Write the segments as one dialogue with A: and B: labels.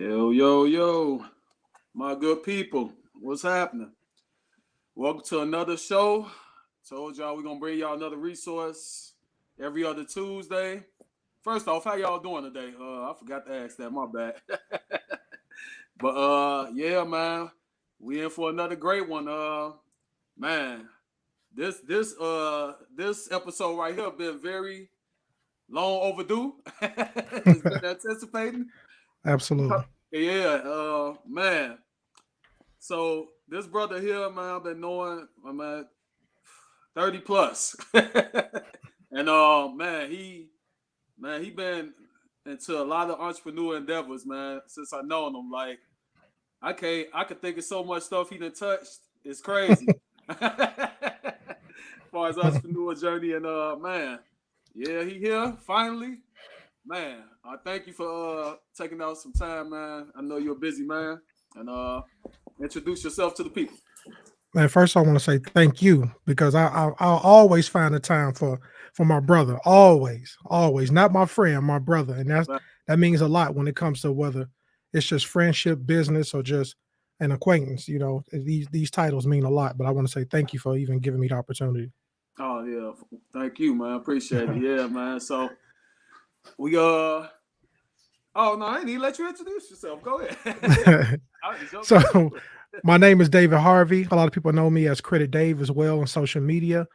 A: Yo, yo, yo, my good people, what's happening? Welcome to another show. Told y'all we're gonna bring y'all another resource every other Tuesday. First off, how y'all doing today? I forgot to ask that, my bad. But yeah, man, we in for another great one. Man, this episode right here been very long overdue. It's been anticipating.
B: Absolutely.
A: Yeah, man. So this brother here, man, I've been knowing, man, 30 plus. And he been into a lot of entrepreneur endeavors, man, since I known him. Like I could think of so much stuff he done touched. It's crazy. As far as entrepreneur journey and man, yeah, he here finally. Man, I thank you for taking out some time, man. I know you're a busy man. And introduce yourself to the people.
B: Man, first I want to say thank you because I'll always find the time for my brother. Always. Not my friend, my brother. And that means a lot when it comes to whether it's just friendship, business, or just an acquaintance. You know, these titles mean a lot. But I want to say thank you for even giving me the opportunity.
A: Oh yeah. Thank you, man. Appreciate it. Yeah, man. So we oh no, I didn't even let you introduce yourself. Go ahead.
B: So my name is David Harvey. A lot of people know me as Credit Dave as well on social media.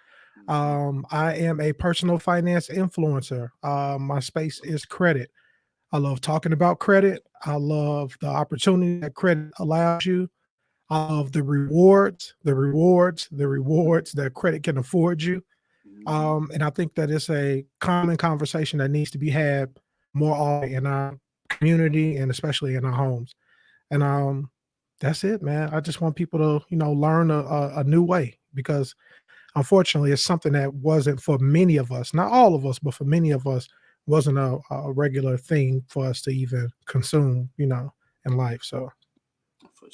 B: I am a personal finance influencer. My space is credit. I love talking about credit. I love the opportunity that credit allows you. I love the rewards that credit can afford you. And I think that it's a common conversation that needs to be had more often in our community and especially in our homes. And that's it, man. I just want people to, learn a new way because unfortunately it's something that wasn't for many of us, not all of us, but for many of us wasn't a regular thing for us to even consume, in life. So
A: for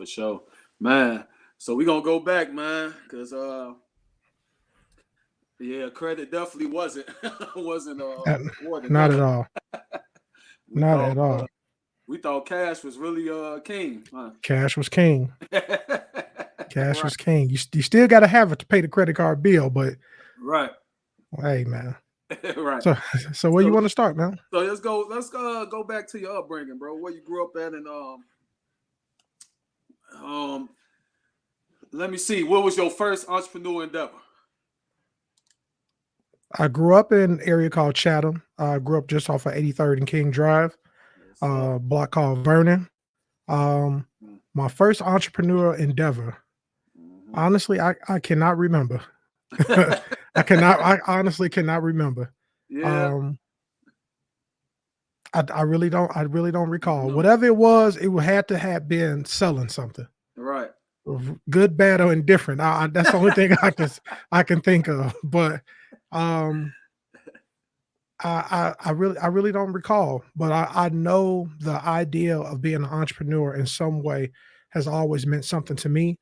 A: sure. Man. So we're gonna go back, man, because yeah, credit definitely wasn't
B: not at all. Not at all.
A: We thought cash was really king. Huh?
B: Cash was king. Cash was king. You still got to have it to pay the credit card bill, but
A: right.
B: Hey, man.
A: Right.
B: So where you want to start, man?
A: So let's go back to your upbringing, bro. Where you grew up at, and let me see. What was your first entrepreneur endeavor?
B: I grew up in an area called Chatham. I grew up just off of 83rd and King Drive, block called Vernon. My first entrepreneur endeavor, honestly, I cannot remember. I honestly cannot remember.
A: Yeah.
B: I really don't recall. No. Whatever it was, it had to have been selling something.
A: Right.
B: Good, bad, or indifferent. That's the only thing I can think of. But I really don't recall. But I know the idea of being an entrepreneur in some way has always meant something to me.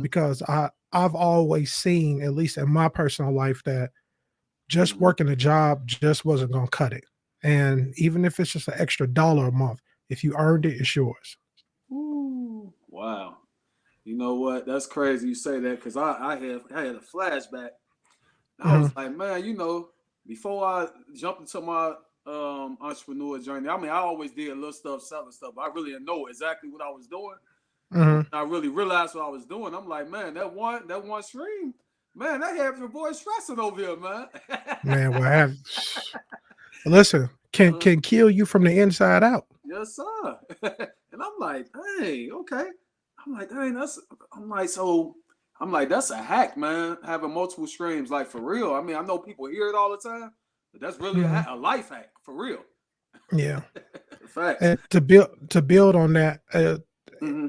B: Because I've always seen, at least in my personal life, that just working a job just wasn't going to cut it. And even if it's just an extra $1 a month, if you earned it, it's yours.
A: Ooh, wow. You know what? That's crazy you say that because I had a flashback. I was like, man, before I jumped into my entrepreneur journey, I mean, I always did little stuff, selling stuff. But I really didn't know exactly what I was doing. I really realized what I was doing. I'm like, man, that one stream, man, that had your boy stressing over here, man.
B: Man, listen, can kill you from the inside out.
A: Yes, sir. And I'm like, hey, okay. I'm like, dang, that's a hack, man. Having multiple streams, like for real. I mean, I know people hear it all the time, but that's really a life hack for real.
B: Yeah.
A: Facts.
B: And to build on that,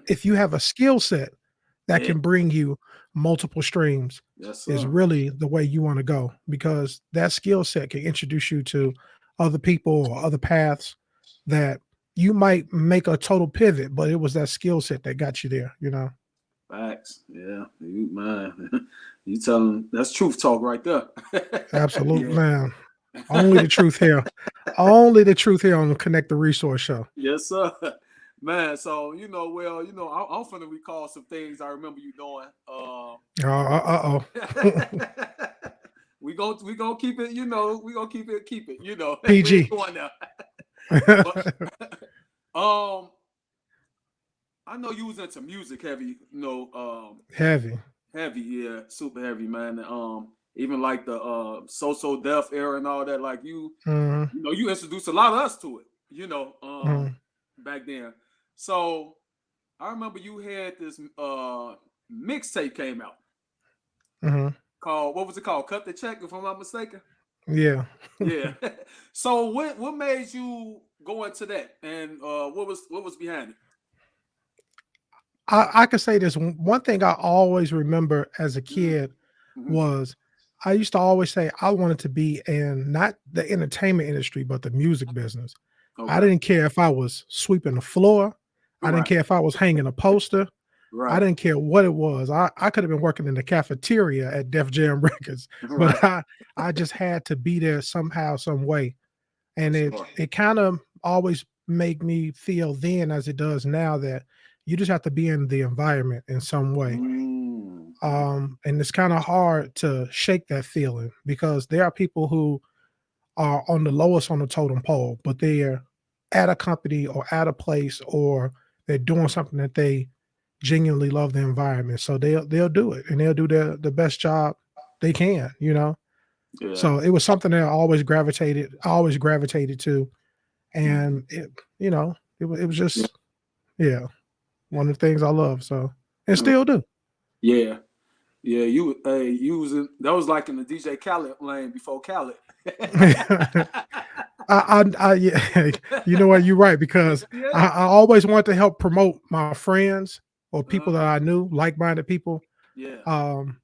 B: if you have a skill set that can bring you multiple streams, is really the way you want to go, because that skill set can introduce you to other people or other paths that you might make a total pivot, but it was that skill set that got you there,
A: Facts. Yeah. You telling that's truth talk right there.
B: Absolutely, man. Only the truth here. Only the truth here on the Connect the Resource Show.
A: Yes, sir. Man, so I'm finna recall some things I remember you doing.
B: Oh.
A: We gonna keep it, we gonna keep it, we ain't
B: PG.
A: going there. But um, I know you was into music heavy,
B: Heavy.
A: heavy, yeah, super heavy, man. Even like the so deaf era and all that, like
B: Mm-hmm.
A: you introduced a lot of us to it,
B: Mm-hmm.
A: back then. So I remember you had this mixtape came out
B: Mm-hmm.
A: called, what was it called? Cut the Check, if I'm not mistaken.
B: Yeah.
A: Yeah. So what made you go into that, and what was behind it?
B: I could say this one thing I always remember as a
A: Mm-hmm.
B: kid
A: Mm-hmm.
B: was I used to always say I wanted to be in not the entertainment industry, but the music business. I
A: Okay.
B: didn't care if I was sweeping the floor. I didn't
A: Right.
B: care if I was hanging a poster. I
A: Right.
B: didn't care what it was. I could have been working in the cafeteria at Def Jam Records, but
A: Right.
B: I just had to be there somehow, some way.
A: For
B: And it
A: sure.
B: it kind of always made me feel then as it does now that you just have to be in the environment in some way.
A: Mm-hmm.
B: And it's kind of hard to shake that feeling because there are people who are on the lowest on the totem pole, but they're at a company or at a place or they're doing something that they genuinely love the environment. So they'll do it and they'll do the best job they can.
A: Yeah.
B: So it was something that I always gravitated to. And it was
A: Yeah.
B: just, yeah, one of the things I love. So and still do.
A: Yeah. Yeah. You was that was like in the DJ Khaled lane before Khaled.
B: Yeah, you know what? You're right because I,
A: Yeah.
B: I always wanted to help promote my friends or people that
A: Uh-huh.
B: I knew, like-minded people.
A: Yeah.
B: Um,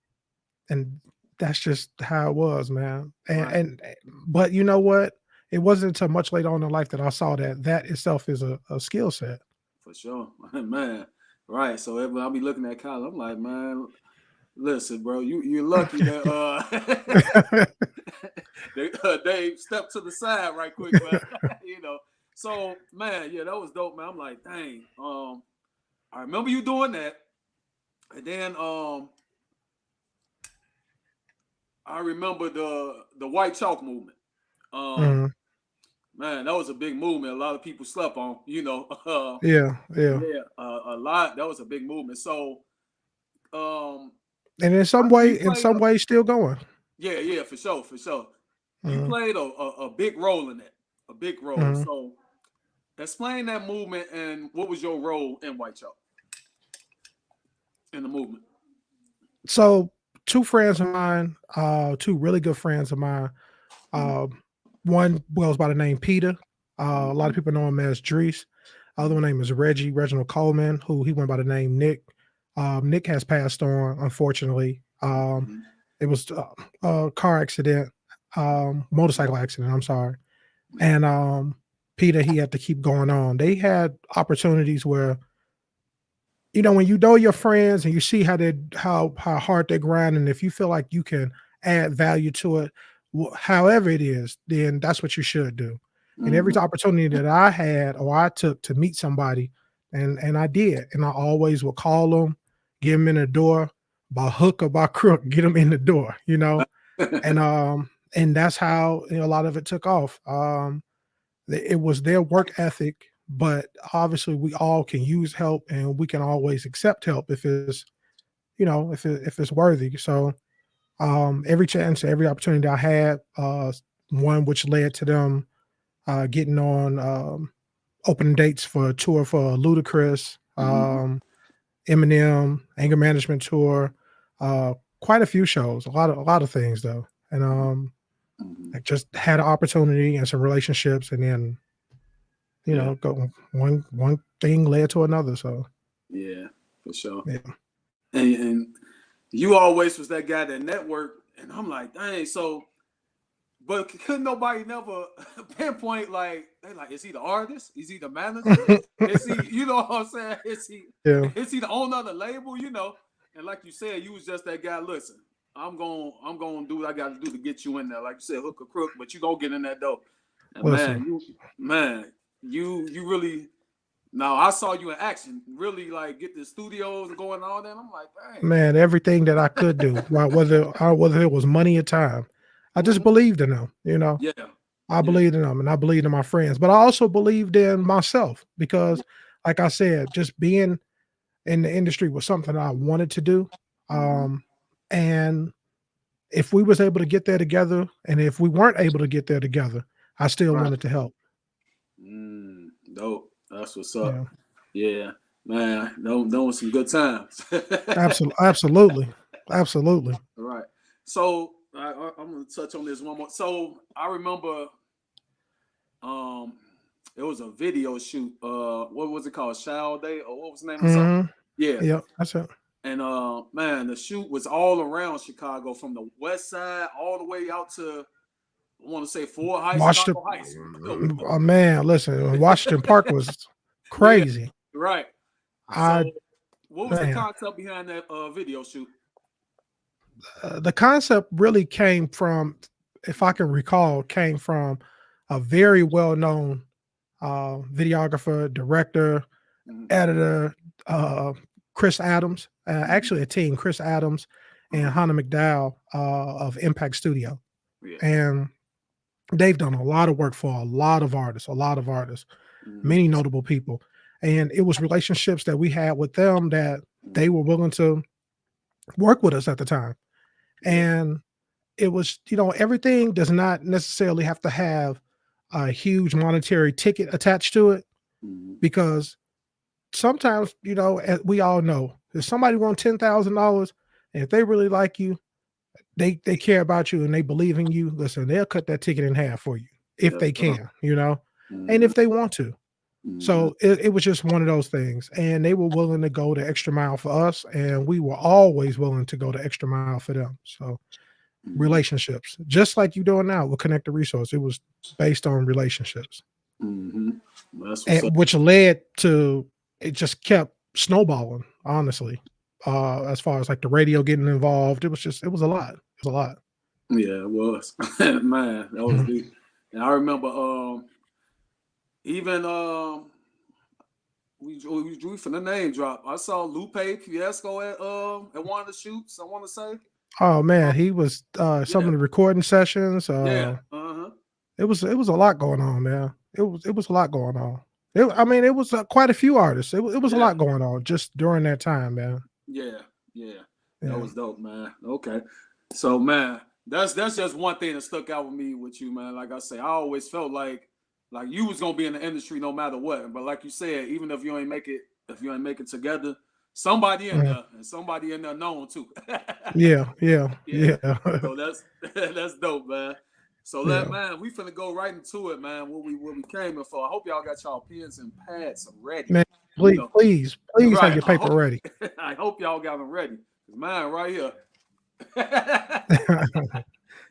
B: and that's just how it was, man. And,
A: Right.
B: and but you know what? It wasn't until much later on in life that I saw that that itself is a skill set.
A: For sure. Man. Right. So I'll be looking at Khaled, I'm like, man, listen, bro, you're lucky that Dave stepped to the side right quick, man. So man, yeah, that was dope, man. I'm like, dang. I remember you doing that, and then I remember the white chalk movement. Um,
B: Mhm.
A: man, that was a big movement. A lot of people slept on.
B: Yeah, yeah.
A: Yeah, a lot. That was a big movement. So um,
B: And in
A: I
B: some
A: know you
B: way,
A: played a
B: still going.
A: yeah, for sure, for sure. You
B: Mhm,
A: played a big role in that, a big role.
B: mhm.
A: So explain that movement and what was your role in White Chalk in the movement.
B: So, 2 friends of mine, 2 really good friends of mine,
A: Mm-hmm.
B: um, one goes by the name Peter. A lot
A: Mm-hmm.
B: of people know him as Drees. Other one name is Reginald Coleman, who he went by the name Nick. Nick has passed on, unfortunately.
A: Mm-hmm.
B: It was a car accident, motorcycle accident. I'm sorry.
A: Yeah.
B: And Peter, he had to keep going on. They had opportunities where when you know your friends and you see how hard they grind, and if you feel like you can add value to it, however it is, then that's what you should do. And every
A: Mm-hmm.
B: opportunity that I had or I took to meet somebody, and I did, and I always would call them, get them in the door, by hook or by crook, get them in the door. And that's how a lot of it took off. It was their work ethic, but obviously we all can use help and we can always accept help if it's worthy. So every chance, every opportunity I had, one which led to them getting on opening dates for a tour for Ludacris,
A: Mm-hmm.
B: Eminem, Anger Management Tour, uh, quite a few shows, a lot of things though. And
A: Mm-hmm.
B: I just had an opportunity and some relationships, and then
A: Yeah,
B: go one thing led to another. So
A: yeah, for sure.
B: yeah.
A: And you always was that guy that networked, and I'm like, dang. So, but couldn't nobody never pinpoint, like, they like, is he the artist? Is he the manager? Is he, you know what I'm saying? Is he
B: Yeah.
A: is he the owner of the label? And like you said, you was just that guy. Listen, I'm gonna do what I got to do to get you in there. Like you said, hook or crook, but you gonna get in that door. And
B: Listen,
A: man, you really No, I saw you in action. Really, like get the studios and going on there. And I'm like, dang.
B: Man, everything that I could do, whether it was money or time, I just
A: Mm-hmm.
B: believed in them. You know,
A: Yeah,
B: I
A: yeah.
B: believed in them, and I believed in my friends, but I also believed in myself because, like I said, just being in the industry was something I wanted to do.
A: Mm-hmm.
B: And if we was able to get there together, and if we weren't able to get there together, I still
A: Right.
B: wanted to help.
A: Dope. That's what's up.
B: Yeah,
A: Yeah, man. Those some good times.
B: absolutely, absolutely.
A: Right. So I'm gonna touch on this one more. So I remember, um, it was a video shoot. What was it called? Shao Day, or what was the name of something?
B: Hmm.
A: Yeah.
B: Yeah, that's it.
A: And man, the shoot was all around Chicago, from the west side all the way out to, I want to say, Fort Heights,
B: Washington,
A: Chicago Heights.
B: oh man, listen, Washington Park was
A: Yeah,
B: crazy.
A: right.
B: I
A: So, what was the
B: man,
A: concept behind that video shoot?
B: the concept really came from, if I can recall, came from a very well known videographer, director,
A: Mm-hmm.
B: editor, Chris Adams,
A: Mm-hmm.
B: actually a team, Chris Adams and
A: Uh-huh.
B: Hannah McDowell of Impact Studio.
A: Yeah.
B: And they've done a lot of work for a lot of artists,
A: Mm-hmm.
B: many notable people. And it was relationships that we had with them that
A: Mm-hmm.
B: they were willing to work with us at the time.
A: Yeah.
B: And it was, everything does not necessarily have to have a huge monetary ticket attached to it,
A: Mm-hmm.
B: because sometimes, as we all know, if somebody wants $10,000, and if they really like you, they care about you and they believe in you, listen, they'll cut that ticket in half for you if
A: Yes,
B: they
A: sir.
B: can, and
A: Mm-hmm.
B: if they want to.
A: Mm-hmm.
B: So it was just one of those things. And they were willing to go the extra mile for us. And we were always willing to go the extra mile for them. So
A: Mm-hmm.
B: relationships, just like you're doing now with Connect the Resource, it was based on relationships,
A: Mm-hmm. That's what's up.
B: and which led to, it just kept snowballing, honestly. As far as like the radio getting involved, it was a lot. It was a lot.
A: Yeah, it was. Man, that was
B: Mhm.
A: deep. And I remember, even we drew for the name drop. I saw Lupe Fiasco at one of the shoots, I want to say.
B: Oh
A: Uh,
B: man, he was some
A: yeah,
B: of the recording sessions.
A: yeah, uh-huh.
B: It was a lot going on, man. It was a lot going on. I mean, it was quite a few artists. It was a
A: Yeah,
B: lot going on just during that time, man.
A: yeah, yeah. That
B: Yeah,
A: was dope, man. Okay. So man, that's just one thing that stuck out with me with you, man. Like I say, I always felt like you was gonna be in the industry no matter what. But like you said, even if you ain't make it, together, somebody in
B: mhm.
A: there, and somebody in there known too.
B: Yeah, yeah,
A: Yeah.
B: yeah,
A: So that's that's dope, man. So
B: yeah.
A: man, we finna go right into it, man. What we came in for. I hope y'all got y'all pens and pads ready.
B: Man,
A: You
B: please,
A: know,
B: please, please have
A: right.
B: your paper ready.
A: I hope y'all got them ready. Cause mine right here.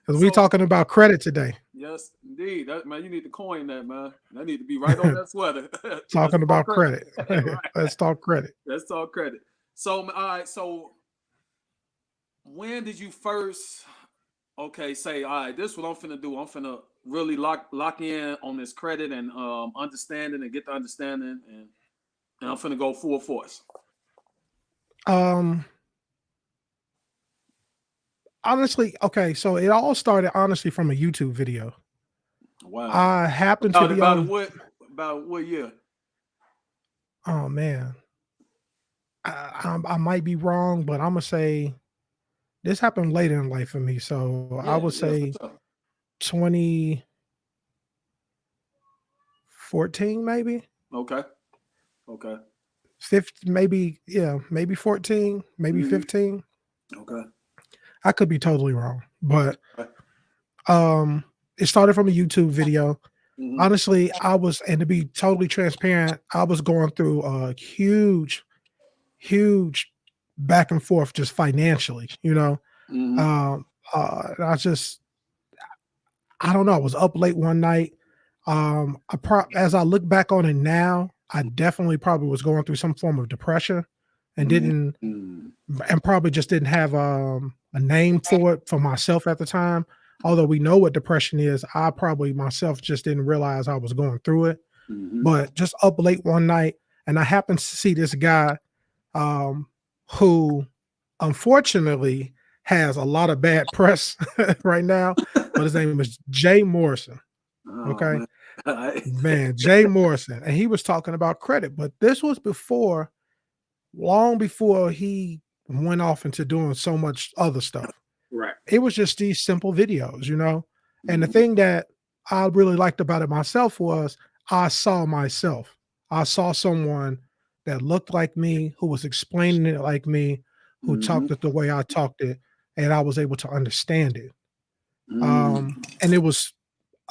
B: Because we
A: So
B: talking about credit today.
A: yes, indeed. That man, you need to coin that, man. That need to be right on that sweater. Let's
B: Talking
A: talk
B: about
A: credit.
B: credit.
A: Right.
B: Let's talk credit.
A: Let's talk credit. So all right, so when did you first, okay, say, all right, this is what I'm finna do. I'm finna really lock in on this credit and understanding and get the understanding, and I'm finna go full force.
B: Um, Honestly, okay, so it all started honestly from a YouTube video.
A: Wow.
B: I happened to
A: About
B: be
A: about
B: on.
A: what about what year?
B: Oh man, I might be wrong, but I'm gonna say this happened later in life for me. So I
A: Yeah,
B: would
A: yeah, for
B: say
A: sure.
B: 2014, maybe
A: Okay. Okay.
B: 50, maybe, yeah, maybe 14, maybe
A: Hmm.
B: 15.
A: Okay.
B: I could be totally wrong, but
A: Okay.
B: it started from a YouTube video.
A: Hmm.
B: Honestly, and to be totally transparent, I was going through a huge, huge back and forth just financially,
A: Hmm.
B: Um, I don't know. I was up late one night. As I look back on it now, I definitely probably was going through some form of depression and didn't,
A: Hmm.
B: and probably just didn't have a name for it for myself at the time. Although we know what depression is, I probably myself just didn't realize I was going through it.
A: Hmm.
B: But just up late one night, and I happened to see this guy who unfortunately has a lot of bad press right now, but his name is Jay Morrison.
A: Oh
B: Okay,
A: man. Alright.
B: man, Jay Morrison, and he was talking about credit, but this was before, long before he went off into doing so much other stuff.
A: Right.
B: It was just these simple videos, you know? And the
A: Mhm.
B: thing that I really liked about it myself was I saw myself. I saw someone that looked like me, who was explaining it like me, who talked
A: Mhm.
B: it the way I talked it, and I was able to understand it.
A: Mm.
B: And it was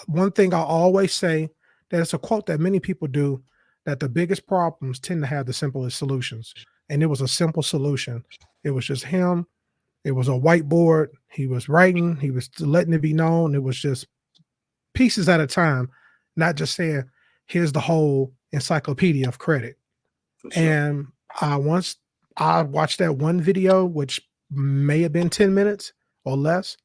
B: one thing I always say, that it's a quote that many people do, that the biggest problems tend to have the simplest solutions. And it was a simple solution. It was just him. It was a whiteboard. He was writing. He was letting it be known. It was just pieces at a time, not just saying, here's the whole encyclopedia of credit.
A: For sure.
B: And once I watched that one video, which may have been 10 minutes or less,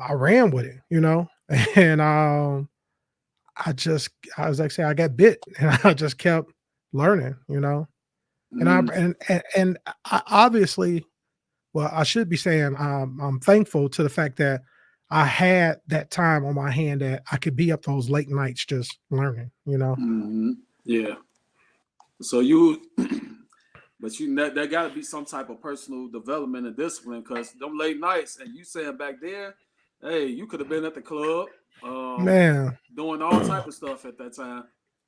B: I ran with it, you know? And I just, I was like, say, I got bit and I just kept learning, you know? And I,
A: Mm.
B: and I obviously, well, I should be saying I'm thankful to the fact that I had that time on my hand that I could be up those late nights just learning, you know?
A: Mhm. Yeah. So you, but there got to be some type of personal development and discipline, because them late nights, and you saying back then, hey, you could have been at the club, um,
B: Man,
A: doing all type of stuff at that time,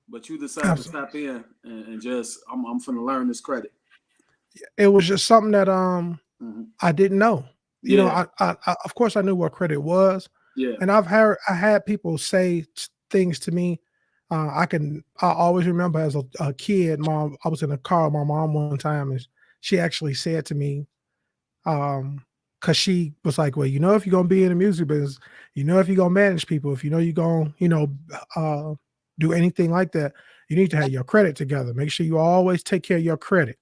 A: but you decided to
B: absolutely.
A: step in and just I'm finna learn this credit.
B: It was just something that
A: Hmm.
B: I didn't know. You know,
A: Yeah.
B: of course I knew what credit was,
A: Yeah.
B: and I had people say things to me. I always remember as a kid, mom. I was in a car with my mom one time, and she actually said to me, because she was like, "Well, you know, if you're gonna be in the music business, you know, if you're gonna manage people, if you know you're gonna, uh, do anything like that, you need to have your credit together. Make sure you always take care of your credit."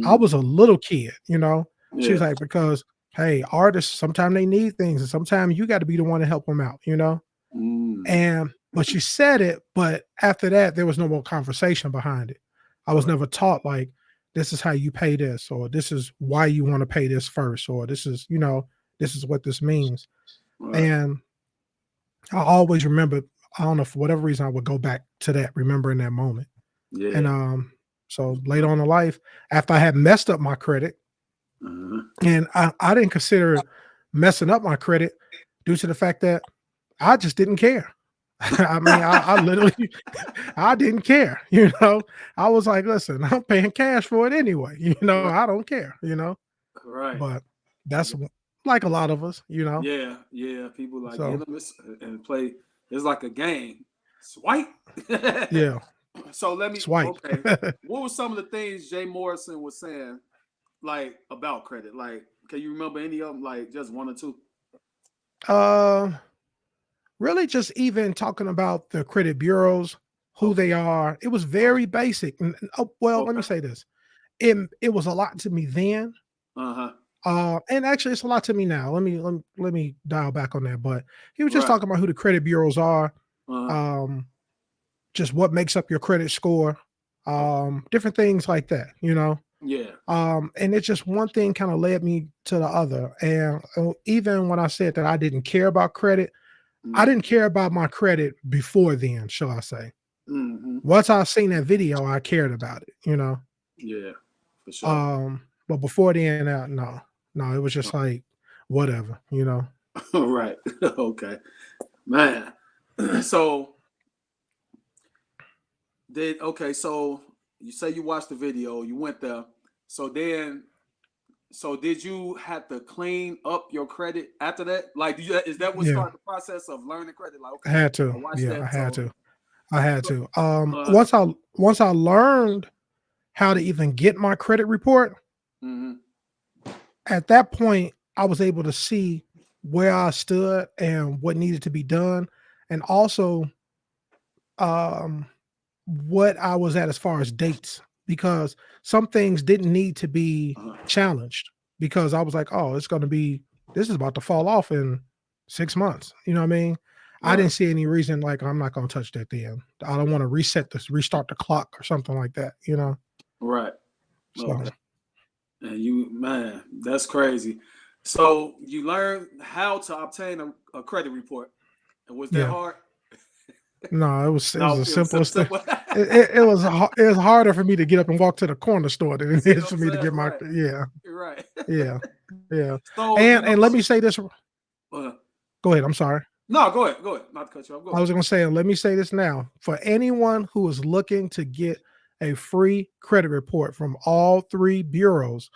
B: I
A: Hmm.
B: was a little kid, you know? She was
A: Yeah.
B: like, "Because, hey, artists, sometimes they need things, and sometimes you gotta be the one to help them out," you know?
A: Mm.
B: And but she said it, but after that, there was no more conversation behind it. I was
A: Right.
B: never taught, like, this is how you pay this, or this is why you wanna pay this first, or this is, this is what this means.
A: Right.
B: And I always remember, I don't know, for whatever reason, I would go back to that, remembering that moment. And,
A: Yeah.
B: so later on in life, after I had messed up my credit,
A: Uh-huh.
B: and I didn't consider messing up my credit due to the fact that I just didn't care. I mean, I literally I didn't care, you know? I was like, "Listen, I'm paying cash for it anyway,
A: Right.
B: I don't care," you know?
A: Right.
B: But that's like a lot of us, you know?
A: Yeah. Yeah. People like get
B: So,
A: them this and play. It's like a game. Swipe.
B: yeah,
A: So let me.
B: swipe.
A: Okay. What were some of the things Jay Morrison was saying, like about credit? Like, can you remember any of them? Like, just one or two?
B: Uh, really just even talking about the credit bureaus, who
A: Okay.
B: they are, it was very basic, oh, well, let me
A: Okay.
B: say this. It was a lot to me then.
A: Uh huh.
B: And actually, it's a lot to me now. Let me dial back on that. But he was just
A: Right.
B: talking about who the credit bureaus are,
A: Uh huh.
B: um, just what makes up your credit score,
A: Okay.
B: different things like that.
A: Yeah.
B: And it's just one thing kind of led me to the other. And even when I said that I didn't care about credit, I didn't care about my credit before then, shall I say?
A: Mm-hmm.
B: Once I seen that video, I cared about it.
A: Yeah. For sure.
B: But before then, no, no, it was just like whatever.
A: Right. Okay. Man. So so you say you watched the video, you went there. So then so did you have to clean up your credit after that? Like is that what
B: Yeah,
A: started the process of learning credit? Like,
B: I
A: okay,
B: had
A: I
B: to.
A: watched
B: Yeah,
A: that.
B: I had
A: So
B: to. I had
A: so
B: to.
A: uh
B: Once I learned how to even get my credit report,
A: mm-hmm.
B: at that point, I was able to see where I stood and what needed to be done, and also um what I was at as far as dates, because some things didn't need to be
A: Uh-huh.
B: challenged, because I was like, "Oh, this is about to fall off in 6 months." You know what I mean? I
A: Right.
B: didn't see any reason like I'm not gonna touch that then. I don't want to restart the clock or something like that, you know.
A: Right.
B: So
A: Okay. And you, man, that's crazy. So you learned how to obtain a credit report. And was that
B: yeah,
A: hard?
B: no, it was
A: No,
B: the
A: it was
B: simplest thing.
A: simple.
B: It was harder for me to get up and walk to the corner store than it
A: See
B: is
A: what
B: for
A: I'm
B: me to
A: saying?
B: get my
A: Right.
B: yeah,
A: You're right.
B: yeah.
A: So you
B: And
A: know,
B: let me say this.
A: uh,
B: Go ahead. I'm sorry.
A: no, go ahead. Go ahead. Not to cut you off. Go
B: I
A: ahead.
B: was going to say, let me say this now. For anyone who is looking to get a free credit report from all three bureaus,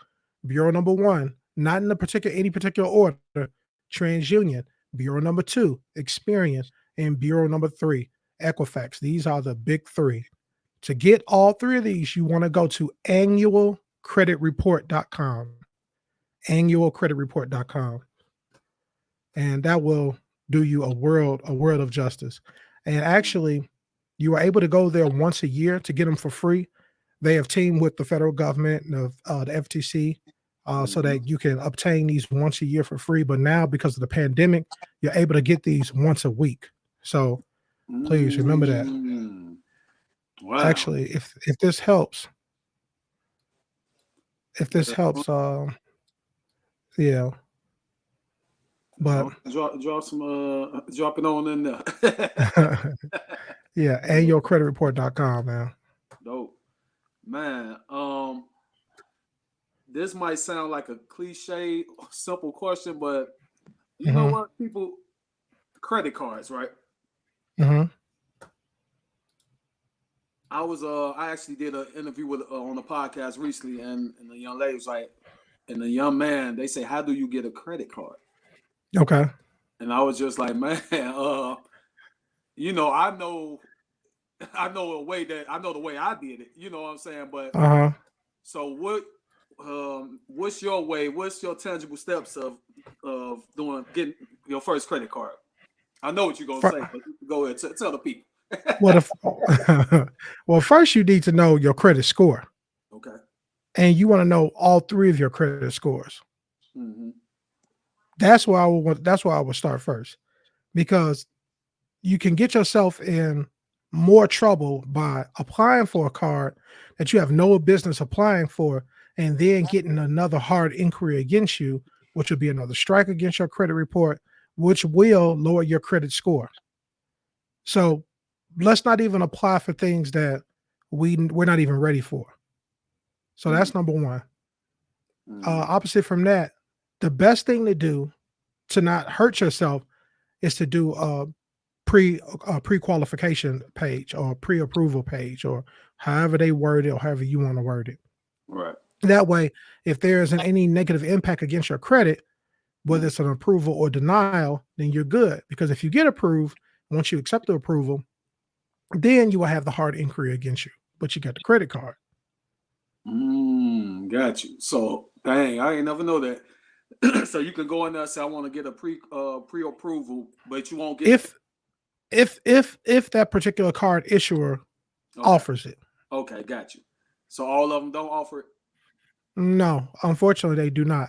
B: Bureau number one, not in any particular order, TransUnion, Bureau number two, Experian, and Bureau number three, Equifax. These are the big three. To get all three of these, you want to go to annualcreditreport.com, annualcreditreport.com, and that will do you a world of justice. And actually, you are able to go there once a year to get them for free. They have teamed with the federal government and the FTC so
A: Mm-hmm.
B: that you can obtain these once a year for free. But now, because of the pandemic, you're able to get these once a week. So please remember that.
A: Mm. Wow.
B: Actually, if this helps, if this
A: Yeah.
B: helps, yeah. But
A: Drop some drop it on in there.
B: yeah, annualcreditreport.com, man.
A: Dope. Man, this might sound like a cliche, simple question, but you know
B: Hmm.
A: what? People, credit cards, right?
B: Hmm.
A: I actually did an interview with on a podcast recently, and the young lady was like, and the young man, they say, how do you get a credit card?
B: Okay.
A: And I was just like, man, you know, I know a way that I know the way I did it. You know what I'm saying? But
B: Uh-huh.
A: so what's your way? What's your tangible steps of doing getting your first credit card? I know what you're gonna say, but go ahead, tell the people.
B: Well, well, first you need to know your credit score,
A: Okay.
B: and you want to know all three of your credit scores.
A: Mm-hmm.
B: That's why I would start first, because you can get yourself in more trouble by applying for a card that you have no business applying for, and then getting another hard inquiry against you, which would be another strike against your credit report, which will lower your credit score. So let's not even apply for things that we're not even ready for. So that's number one.
A: Mm-hmm.
B: Opposite from that, the best thing to do to not hurt yourself is to do a pre-qualification page or a pre-approval page, or however they word it or however you want to word it.
A: Right.
B: That way, if there isn't any negative impact against your credit, whether it's an approval or denial, then you're good. Because if you get approved, once you accept the approval, then you will have the hard inquiry against you. But you got the credit card.
A: Got you. So dang, I ain't never know that. So you can go in there and say I want to get a pre approval, but you won't get that.
B: If that particular card issuer
A: Okay.
B: offers it.
A: Okay, got you. So all of them don't offer it.
B: No, unfortunately, they do not.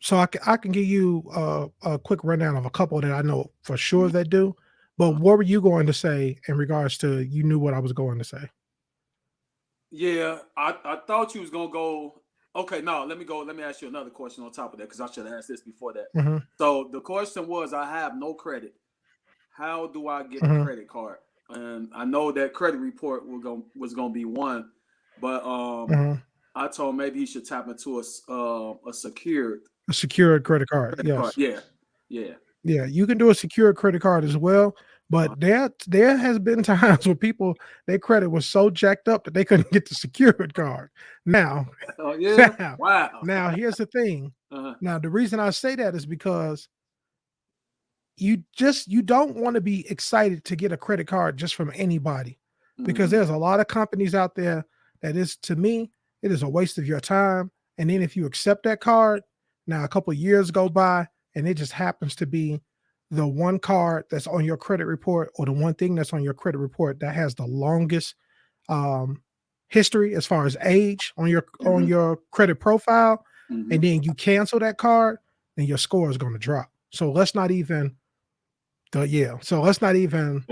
B: So I can give you a quick rundown of a couple that I know for sure that do. But what were you going to say in regards to you knew what I was going to say?
A: Yeah, I thought you was gonna go. Okay, no, let me go. Let me ask you another question on top of that because I should have asked this before that.
B: Hmm.
A: So the question was, I have no credit. How do I get a
B: Hmm.
A: credit card? And I know that credit report was gonna be one, but
B: Hmm.
A: I told him maybe he should tap into a secured
B: A secured credit card,
A: credit card.
B: yes.
A: Yeah, yeah.
B: Yeah, you can do a secured credit card as well. But there has been times where people their credit was so jacked up that they couldn't get the secured card. Now,
A: Oh yeah.
B: now,
A: Wow.
B: now here's the thing.
A: Uh-huh.
B: Now, the reason I say that is because you don't want to be excited to get a credit card just from anybody, because
A: Mm-hmm.
B: there's a lot of companies out there that is, to me, it is a waste of your time. And then if you accept that card, now a couple of years go by and it just happens to be the one card that's on your credit report, or the one thing that's on your credit report that has the longest um, history as far as age on
A: Mm-hmm.
B: your credit profile,
A: Mm-hmm.
B: and then you cancel that card, then your score is going to drop. So let's not even Yeah. So let's not even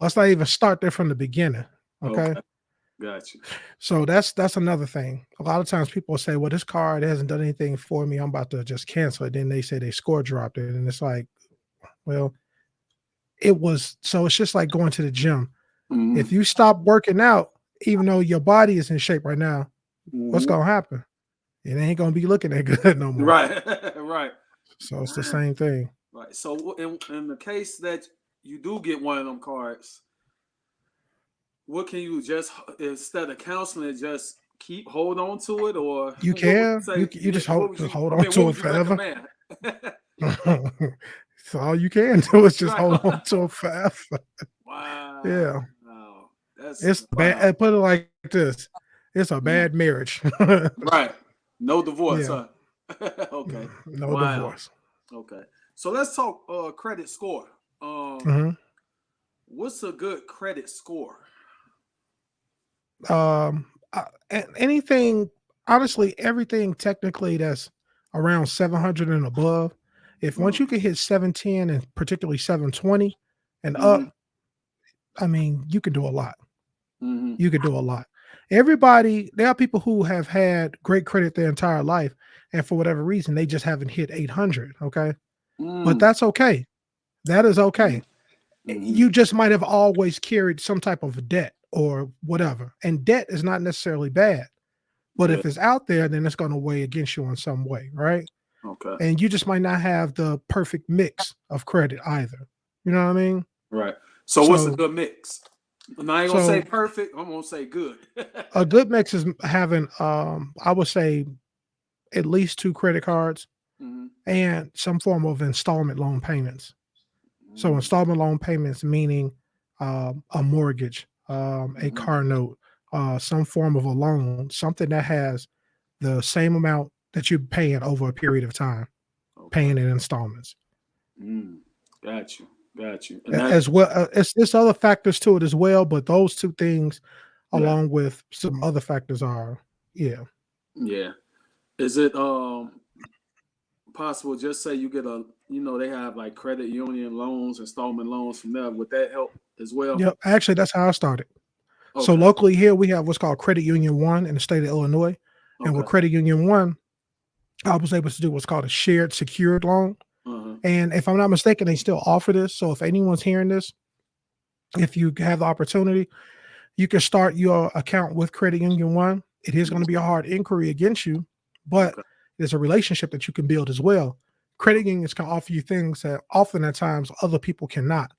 A: Oh,
B: start there from the beginning. Okay.
A: okay, got you.
B: So that's another thing. A lot of times people say, well, this card hasn't done anything for me. I'm about to just cancel it. Then they say they score dropped it. And it's like, well, it was so it's just like going to the gym.
A: Hmm.
B: If you stop working out, even though your body is in shape right now, what's
A: Hmm.
B: gonna happen? It ain't gonna be looking that good no more.
A: Right, right,
B: So it's the same thing.
A: right. So in the case that you do get one of them cards, what can you just instead of counseling it, just keep hold on to it, or
B: You
A: what would you
B: can.
A: say?
B: You
A: Yeah,
B: just
A: what would you?
B: hold
A: I
B: on
A: mean, what
B: to it
A: would you
B: forever.
A: recommend?
B: So all you can do is just
A: Right.
B: hold on to it forever.
A: Wow.
B: Yeah.
A: That's
B: It's bad.
A: wow.
B: Put it like this. It's a
A: Mhm.
B: bad marriage.
A: Right. No divorce,
B: Yeah.
A: huh? Okay.
B: No
A: Wow.
B: divorce.
A: Okay. So let's talk credit score.
B: Mhm.
A: What's a good credit score?
B: Anything, honestly, everything technically that's around 700 and above. If once
A: Mm,
B: you can hit 710 and particularly 720 and
A: mm-hmm,
B: up, I mean, you can do a lot.
A: mm-hmm.
B: You could do a lot. Everybody, there are people who have had great credit their entire life, and for whatever reason, they just haven't hit 800. Okay. But
A: Mm,
B: that's okay. That is
A: mm-hmm,
B: okay.
A: mm-hmm.
B: You just might have always carried some type of debt or whatever. And debt is not necessarily bad. But
A: Yeah.
B: if it's out there, then it's going to weigh against you in some way, right?
A: Okay.
B: And you just might not have the perfect mix of credit either. You know what I mean?
A: Right. So what's a
B: So,
A: good mix? And I ain't gonna say
B: so
A: perfect. I'm gonna say good.
B: a good mix is having, I would say, at least 2 credit cards
A: Hmm.
B: and some form of installment loan payments. So
A: Hmm.
B: installment loan payments meaning a mortgage, a
A: Hmm.
B: car note, some form of a loan, something that has the same amount that you're paying over a period of time,
A: Okay.
B: paying in installments.
A: Mm. Got you. Got you. And that.
B: As well, it's other factors to it as well, but those two things,
A: Yeah.
B: along with some other factors, are yeah.
A: Yeah. Is it possible? Just say you get a. They have like credit union loans, installment loans from there. Would that help as well?
B: Yep. Actually, that's how I started. So
A: Okay.
B: locally here, we have what's called Credit Union One in the state of Illinois, and with
A: Okay.
B: Credit Union One, I was able to do what's called a shared secured loan.
A: Uh-huh.
B: And if I'm not mistaken, they still offer this. So if anyone's hearing this, if you have the opportunity, you can start your account with Credit Union One. It is going to be a hard inquiry against you, but
A: Okay.
B: there's a relationship that you can build as well. Credit unions can offer you things that often at times other people cannot.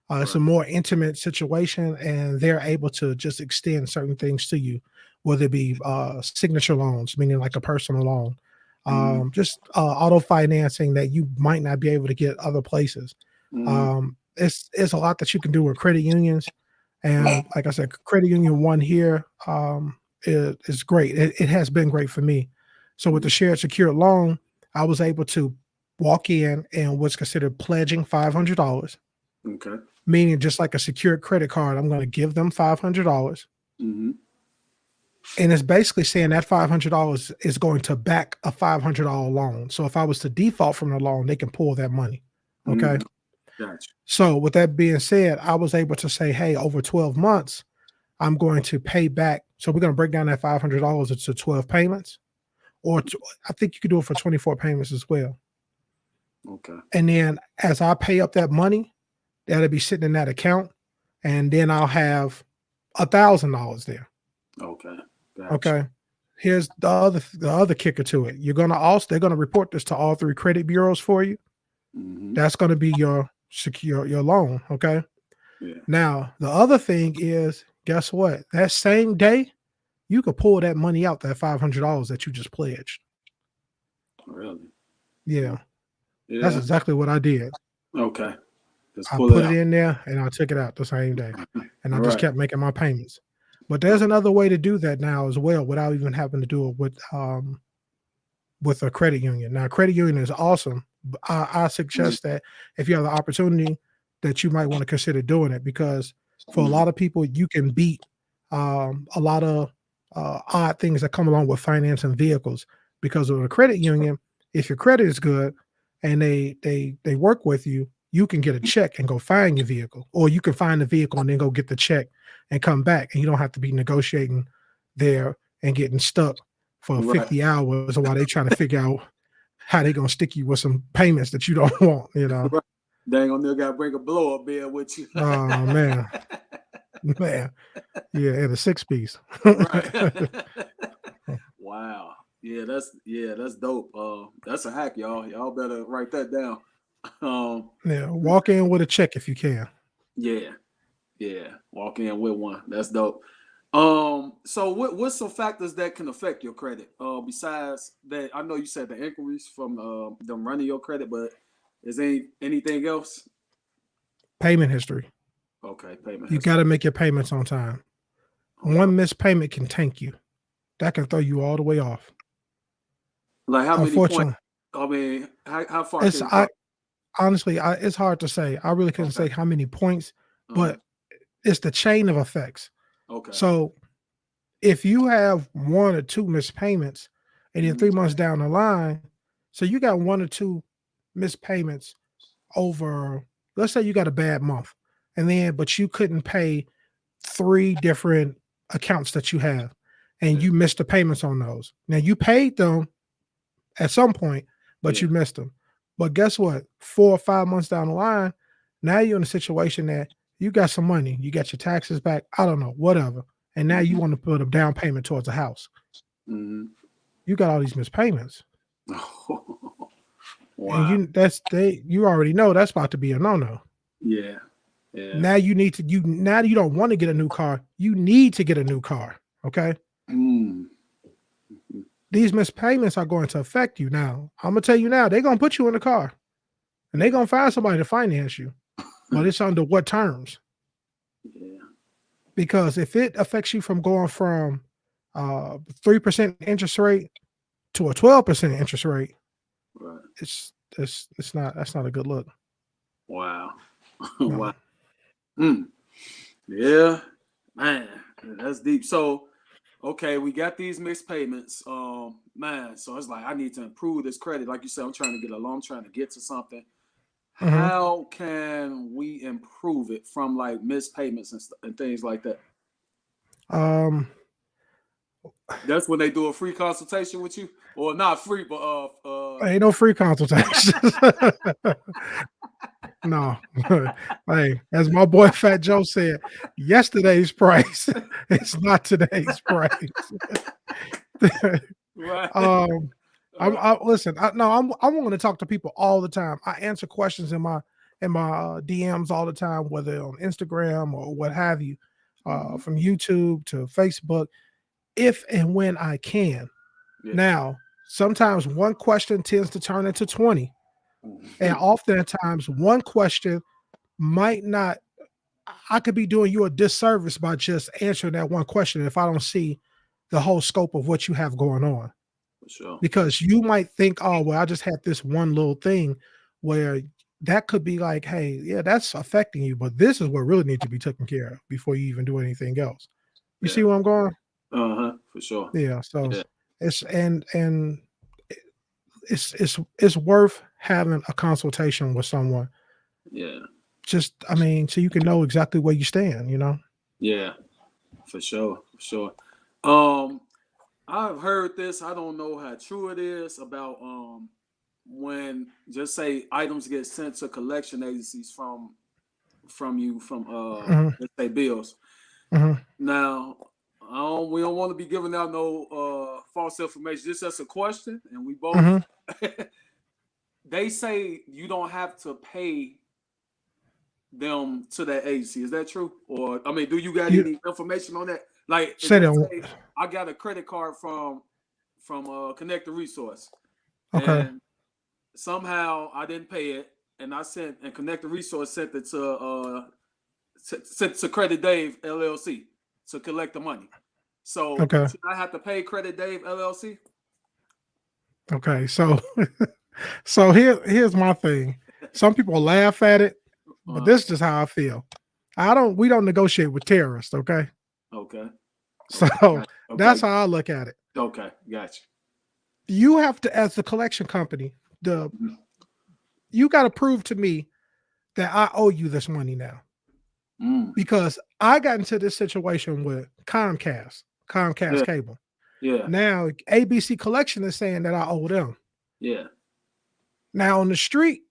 B: It's
A: Right.
B: a more intimate situation, and they're able to just extend certain things to you, whether it be signature loans, meaning like a personal loan,
A: Mm-hmm.
B: just auto financing that you might not be able to get other places.
A: Mm-hmm.
B: It's a lot that you can do with credit unions, and like I said, Credit Union One here is great. It has been great for me. So with the shared secured loan, I was able to walk in and what's considered pledging $500,
A: Okay.
B: meaning just like a secured credit card, I'm going to give them $500.
A: Mm-hmm.
B: And it's basically saying that $500 is going to back a $500 loan. So if I was to default from the loan, they can pull that money. Okay.
A: Mm-hmm. Gotcha.
B: So with that being said, I was able to say, hey, over 12 months, I'm going to pay back. So we're going to break down that $500 into 12 payments, or I think you could do it for 24 payments as well.
A: Okay.
B: And then as I pay up that money, that'll be sitting in that account. And then I'll have $1,000 there.
A: Okay. Gotcha.
B: Okay. Here's the other kicker to it. They're gonna report this to all 3 credit bureaus for you.
A: Mm-hmm.
B: That's gonna be your secure your loan. Okay.
A: Yeah.
B: Now the other thing is, guess what? That same day, you could pull that money out, that $500 that you just pledged.
A: Really.
B: Yeah,
A: Oh,
B: that's
A: yeah.
B: exactly what I did.
A: Okay. Just
B: I
A: pull it
B: put it
A: out.
B: in there and I took it out the same day, and I
A: All
B: just
A: right.
B: kept making my payments. But there's
A: Okay.
B: another way to do that now as well without even having to do it with a credit union. Now, credit union is awesome. I
A: Mm-hmm.
B: suggest that if you have the opportunity, that you might want to consider doing it, because for a lot of people, you can beat a lot of odd things that come along with financing vehicles. Because of a credit union, if your credit is good and they work with you, you can get a check and go find your vehicle, or you can find the vehicle and then go get the check and come back, and you don't have to be negotiating there and getting stuck for
A: Right.
B: 50 hours while they trying to figure out how they gonna stick you with some payments that you don't want,
A: Right. Dang on there, got to bring a blow up bill with you.
B: Oh man, man, yeah, and a 6-piece.
A: Right. Wow. Yeah, that's dope. That's a hack, y'all. Y'all better write that down.
B: Yeah, walk in with a check if you can.
A: Yeah, yeah. Walk in with one. That's dope. So what's some factors that can affect your credit? Besides that, I know you said the inquiries from them running your credit, but is anything else?
B: Payment history.
A: Okay, payment
B: You
A: history.
B: got to make your payments on time.
A: Okay.
B: One missed payment can tank you. That can throw you all the way off.
A: Like how many points?
B: Unfortunately,
A: I mean, how far
B: it's
A: can it go?
B: I honestly, it's hard to say. I really couldn't
A: Okay.
B: say how many points,
A: Uh-huh.
B: but it's the chain of effects.
A: Okay.
B: So if you have 1 or 2 missed payments, and then 3 months down the line, so you got 1 or 2 missed payments over, let's say you got a bad month, and then but you couldn't pay 3 different accounts that you have, and
A: Yeah.
B: you missed the payments on those. Now you paid them at some point, but
A: Yeah.
B: you missed them. But guess what? 4 or 5 months down the line, now you're in a situation that you got some money, you got your taxes back, I don't know, whatever. And now you want to put a down payment towards a house.
A: Mm-hmm.
B: You got all these missed payments. And
A: Wow.
B: you already know that's about to be a no-no.
A: Yeah. Yeah.
B: Now you don't want to get a new car. You need to get a new car. Okay.
A: Mm.
B: These missed payments are going to affect you. Now, I'm gonna tell you now, they're gonna put you in the car and they're gonna find somebody to finance you. But it's under what terms?
A: Yeah.
B: Because if it affects you from going from 3% interest rate to a 12% interest rate,
A: Right.
B: it's not that's not a good look.
A: Wow.
B: No.
A: Wow. Mm. Yeah. Man, that's deep. So, okay, we got these mixed payments. Man, so it's like I need to improve this credit. Like you said, I'm trying to get a loan, I'm trying to get to something.
B: Mm-hmm.
A: How can we improve it from like missed payments and things like that? That's when they do a free consultation with you, or not free, but
B: Ain't no free consultations. No. Hey, as my boy Fat Joe said, yesterday's price is not today's price.
A: right.
B: Listen. I want to talk to people all the time. I answer questions in my DMs all the time, whether on Instagram or what have you, from YouTube to Facebook, if and when I can.
A: Yeah.
B: Now, sometimes one question tends to turn into 20, and oftentimes one question might not. I could be doing you a disservice by just answering that one question if I don't see the whole scope of what you have going on.
A: For sure.
B: Because you might think, oh, well, I just had this one little thing where that could be like, hey, yeah, that's affecting you, but this is what really needs to be taken care of before you even do anything else. You see
A: Yeah.
B: where I'm going?
A: For sure.
B: Yeah. So
A: Yeah.
B: it's it's worth having a consultation with someone.
A: Yeah.
B: Just, I mean, so you can know exactly where you stand,
A: Yeah. For sure. For sure. Um, I've heard this. I don't know how true it is about when just say items get sent to collection agencies from you from
B: Mhm,
A: let's say bills.
B: mhm.
A: Now, we don't want to be giving out no false information. This is just a question, and we both.
B: Mhm.
A: They say you don't have to pay them to that agency. Is that true? Or I mean, do you got
B: You
A: any information on that? Like,
B: say
A: let's
B: that.
A: say I got a credit card from Connect the Resource,
B: Okay.
A: and somehow I didn't pay it, and I sent and Connect the Resource sent it to Credit Dave LLC to collect the money. So
B: Okay.
A: should I have to pay Credit Dave LLC?
B: Okay. So so here's my thing. Some people laugh at it, but
A: Uh,
B: this is just how I feel. We don't negotiate with terrorists, okay?
A: okay. Okay.
B: So
A: Okay.
B: that's how I look at it.
A: Okay. Gotcha.
B: You have to, as the collection company,
A: Mhm.
B: you got to prove to me that I owe you this money now. Because I got into this situation with Comcast
A: Yeah.
B: cable.
A: Yeah.
B: Now ABC Collection is saying that I owe them.
A: Yeah.
B: Now on the street,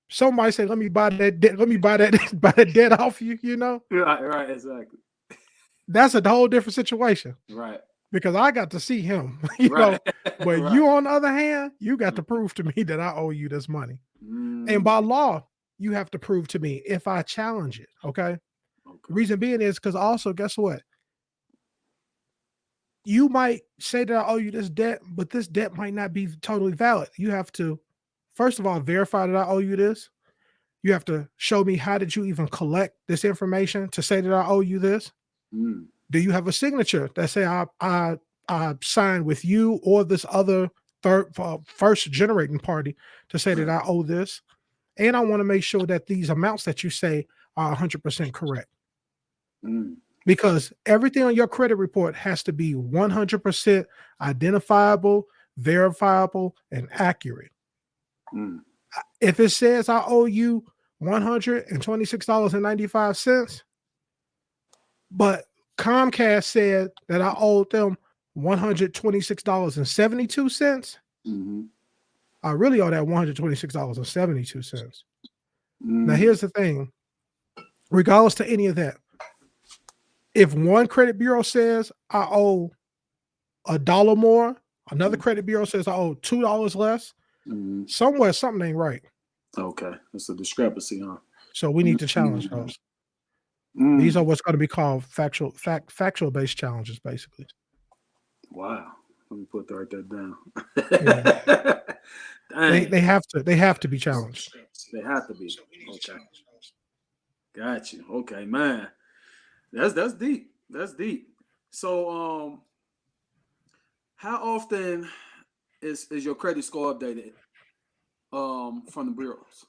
B: somebody say, "Let me buy that debt. Let me buy that buy that debt off you." You know,
A: Right. Exactly.
B: that's a whole different situation.
A: Right.
B: Because I got to see him, you
A: Right.
B: know. But
A: Right.
B: you, on the other hand, you got to prove to me that I owe you this money. And by law, you have to prove to me if I challenge it. Okay. The reason being is because also, guess what? You might say that I owe you this debt, but this debt might not be totally valid. You have to, first of all, verify that I owe you this. You have to show me how did you even collect this information to say that I owe you this. Do you have a signature that say I signed with you or this other first generating party to say that I owe this? And I want to make sure that these amounts that you say are 100% correct. Because everything on your credit report has to be 100% identifiable, verifiable, and accurate. If it says I owe you $126.95, but Comcast said that I owed them $126.72, I really owe that $126.72. Now, here's the thing. Regardless to any of that, if one credit bureau says I owe $1 more, another credit bureau says I owe $2 less, somewhere something ain't right.
A: Okay. It's a discrepancy, huh?
B: So we need to challenge those. These are what's going to be called factual-based challenges, basically.
A: Wow. Let me write that down.
B: Yeah. They have to be challenged.
A: They have to be. Okay. Got you. Okay, man. That's deep. That's deep. So how often is your credit score updated from the bureaus?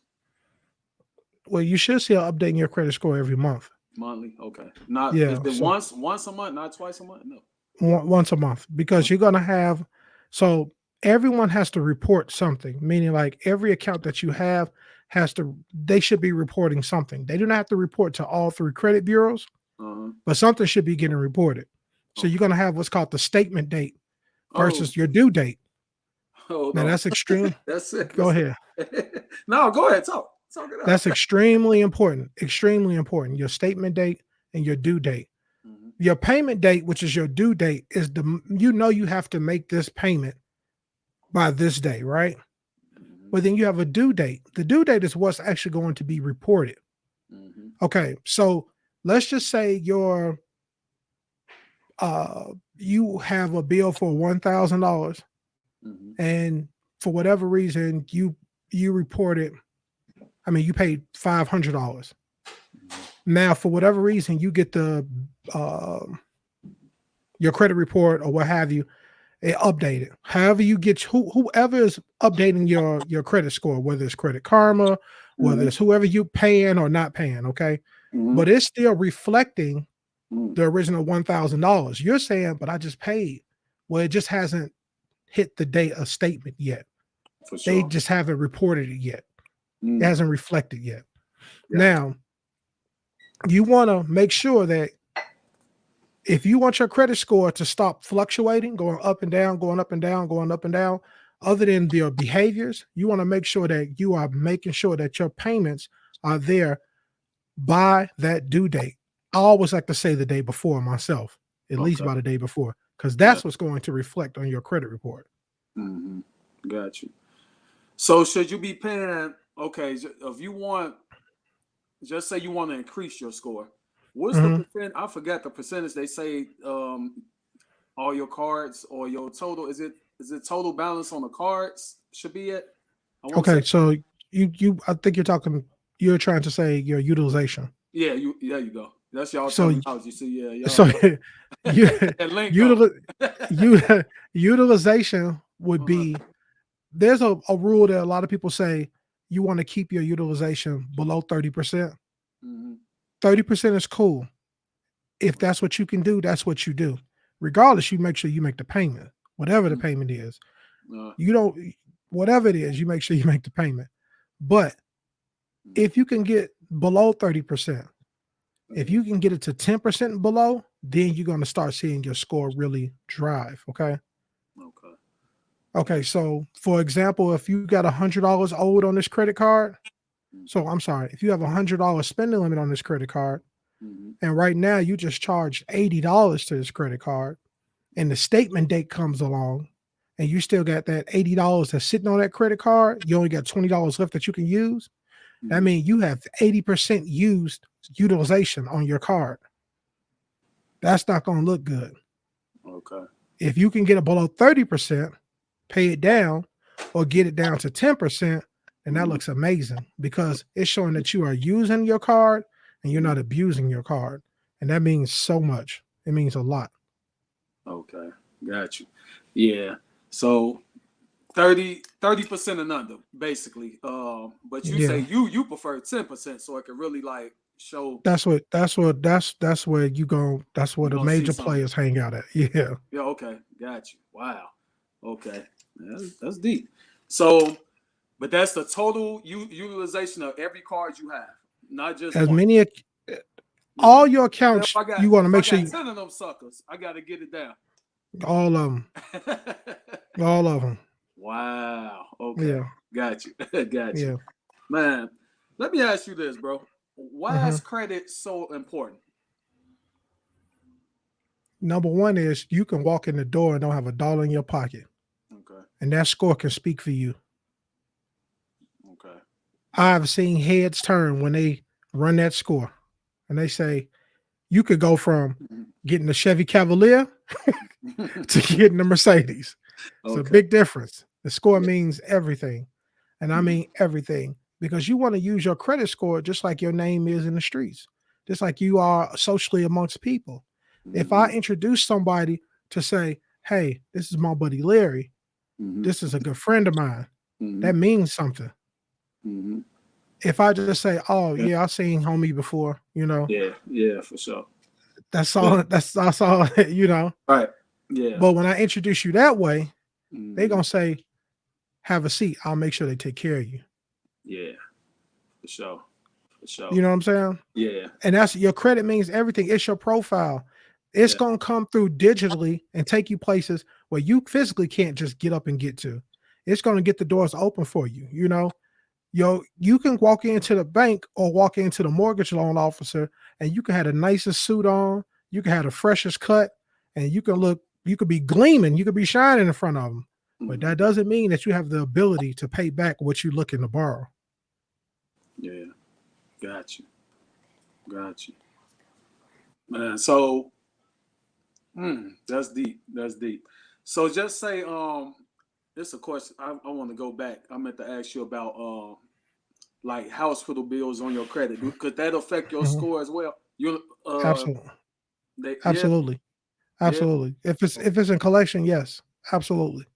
B: Well, you should see an update in your credit score every month.
A: Monthly, okay. Not
B: Yeah,
A: is it
B: so
A: once a month, not twice a month? No.
B: once a month, because you're gonna have, so everyone has to report something, meaning like every account that you have they should be reporting something. They do not have to report to all 3 credit bureaus, but something should be getting reported. So you're gonna have what's called the statement date versus your due date. Now that's extreme.
A: That's it.
B: Go ahead.
A: No, go ahead. Talk it out.
B: That's extremely important. Extremely important. Your statement date and your due date. Your payment date, which is your due date, is you have to make this payment by this day, right? But then you have a due date. The due date is what's actually going to be reported. Okay, so let's just say you have a bill for $1,000, and for whatever reason you reported, you paid $500. Now, for whatever reason, you get the your credit report or what have you, it updated. However, you get whoever is updating your credit score, whether it's Credit Karma, whether it's whoever you paying or not paying, okay, but it's still reflecting the original $1,000. You're saying, but I just paid. Well, it just hasn't hit the date of statement yet.
A: For sure.
B: They just haven't reported it yet. It hasn't reflected yet.
A: Yeah.
B: Now, you want to make sure that if you want your credit score to stop fluctuating, going up and down, going up and down, going up and down, other than your behaviors, you want to make sure that you are making sure that your payments are there by that due date. I always like to say the day before myself, at least by the day before, because that's what's going to reflect on your credit report.
A: Got you. So should you be paying, okay, if you want, just say you want to increase your score, what's the percent? I forgot the percentage they say all your cards or your total, is it total balance on the cards should be at?
B: Okay, so I think you're trying to say your utilization.
A: Yeah, there you go. That's y'all
B: So
A: terminology. So yeah,
B: so utilization would be, there's a rule that a lot of people say you want to keep your utilization below 30%. 30% is cool. If that's what you can do, that's what you do. Regardless, you make sure you make the payment, whatever the payment is. Whatever it is, you make sure you make the payment. But If you can get below 30%, if you can get it to 10% below, then you're going to start seeing your score really drive. Okay.
A: Okay.
B: Okay. So, for example, if you got $100 owed on this credit card, so I'm sorry, if you have $100 spending limit on this credit card,
A: Mm-hmm.
B: and right now you just charged $80 to this credit card, and the statement date comes along, and you still got that $80 that's sitting on that credit card, you only got $20 left that you can use. That means you have 80% used utilization on your card. That's not going to look good.
A: Okay.
B: If you can get it below 30%, pay it down, or get it down to 10%, and that looks amazing because it's showing that you are using your card and you're not abusing your card. And that means so much. It means a lot.
A: Okay. Got you. Yeah. So 30% and under, basically. But you say
B: Yeah.
A: you prefer 10%, so it can really like show
B: That's where that's where you go. That's where
A: you
B: the
A: gonna see
B: major
A: something.
B: players hang out at. Yeah.
A: Yeah, okay. Got you. Wow. Okay. That's deep. So, but that's the total utilization of every card you have, not just
B: As
A: one.
B: many
A: Yeah.
B: all your
A: If
B: accounts,
A: I got
B: you want to
A: if I
B: make sure
A: got
B: you
A: 10 of them suckers, I gotta get it down.
B: all of them. All of them.
A: Wow. Okay.
B: Yeah.
A: Got you. Got you.
B: Yeah.
A: Man, let me ask you this, bro. Why
B: hmm
A: is credit so important?
B: Number one is you can walk in the door and don't have $1 in your pocket,
A: Okay.
B: and that score can speak for you.
A: Okay.
B: I've seen heads turn when they run that score, and they say you could go from getting the Chevy Cavalier to getting the Mercedes. It's a
A: Okay.
B: big difference. The score
A: Yeah.
B: means everything, and I mean everything, because you want to use your credit score just like your name is in the streets, just like you are socially amongst people. If I
A: Mm-hmm.
B: introduce somebody to say, "Hey, this is my buddy Larry.
A: Mm-hmm.
B: This is a good friend of mine,"
A: Mm-hmm.
B: that means something.
A: Mm-hmm.
B: If I just say, "Oh
A: Yeah.
B: yeah, I've seen homie before,"
A: Yeah. Yeah. For sure.
B: that's
A: Yeah.
B: all. That's all.
A: Right. Yeah.
B: But when I introduce you that way, they're
A: Mm-hmm.
B: gonna say, "Have a seat. I'll make sure they take care of you."
A: Yeah. For sure. For
B: You
A: sure.
B: know what I'm saying?
A: Yeah.
B: And that's your credit means everything. It's your profile. It's
A: Yeah.
B: gonna come through digitally and take you places where you physically can't just get up and get to. It's gonna get the doors open for you. You can walk into the bank or walk into the mortgage loan officer, and you can have the nicest suit on, you can have the freshest cut, and you could be gleaming, you could be shining in front of them. But
A: Mm-hmm.
B: that doesn't mean that you have the ability to pay back what you're looking to borrow.
A: Yeah. Got you. Got you. Man. So that's deep. That's deep. So just say it's a question. I want to go back. I meant to ask you about like hospital bills on your credit. Could that affect your
B: Mhm.
A: score as well? You
B: Absolutely,
A: they yeah
B: absolutely,
A: yeah.
B: absolutely. If it's in collection, yes, absolutely.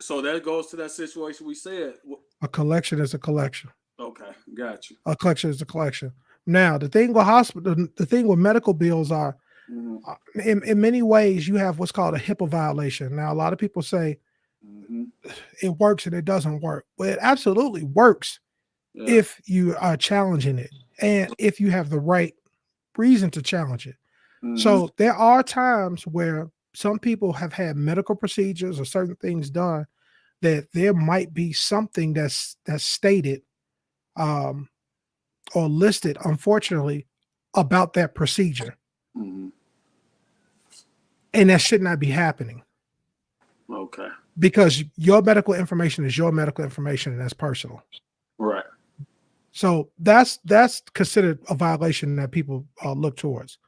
A: So that goes to that situation we said.
B: A collection is a collection.
A: Okay, got you.
B: A collection is a collection. Now, the thing with medical bills are,
A: Mm-hmm.
B: in many ways, you have what's called a Hipaa violation. Now, a lot of people say
A: Mm-hmm.
B: it works and it doesn't work. Well, it absolutely works
A: Yeah.
B: if you are challenging it and if you have the right reason to challenge it.
A: Mm-hmm.
B: So there are times where some people have had medical procedures or certain things done that there might be something that's stated um, or listed, unfortunately, about that procedure,
A: Mm-hmm.
B: and that should not be happening
A: Okay.
B: because your medical information is your medical information and that's personal.
A: Right.
B: So that's considered a violation that people look towards.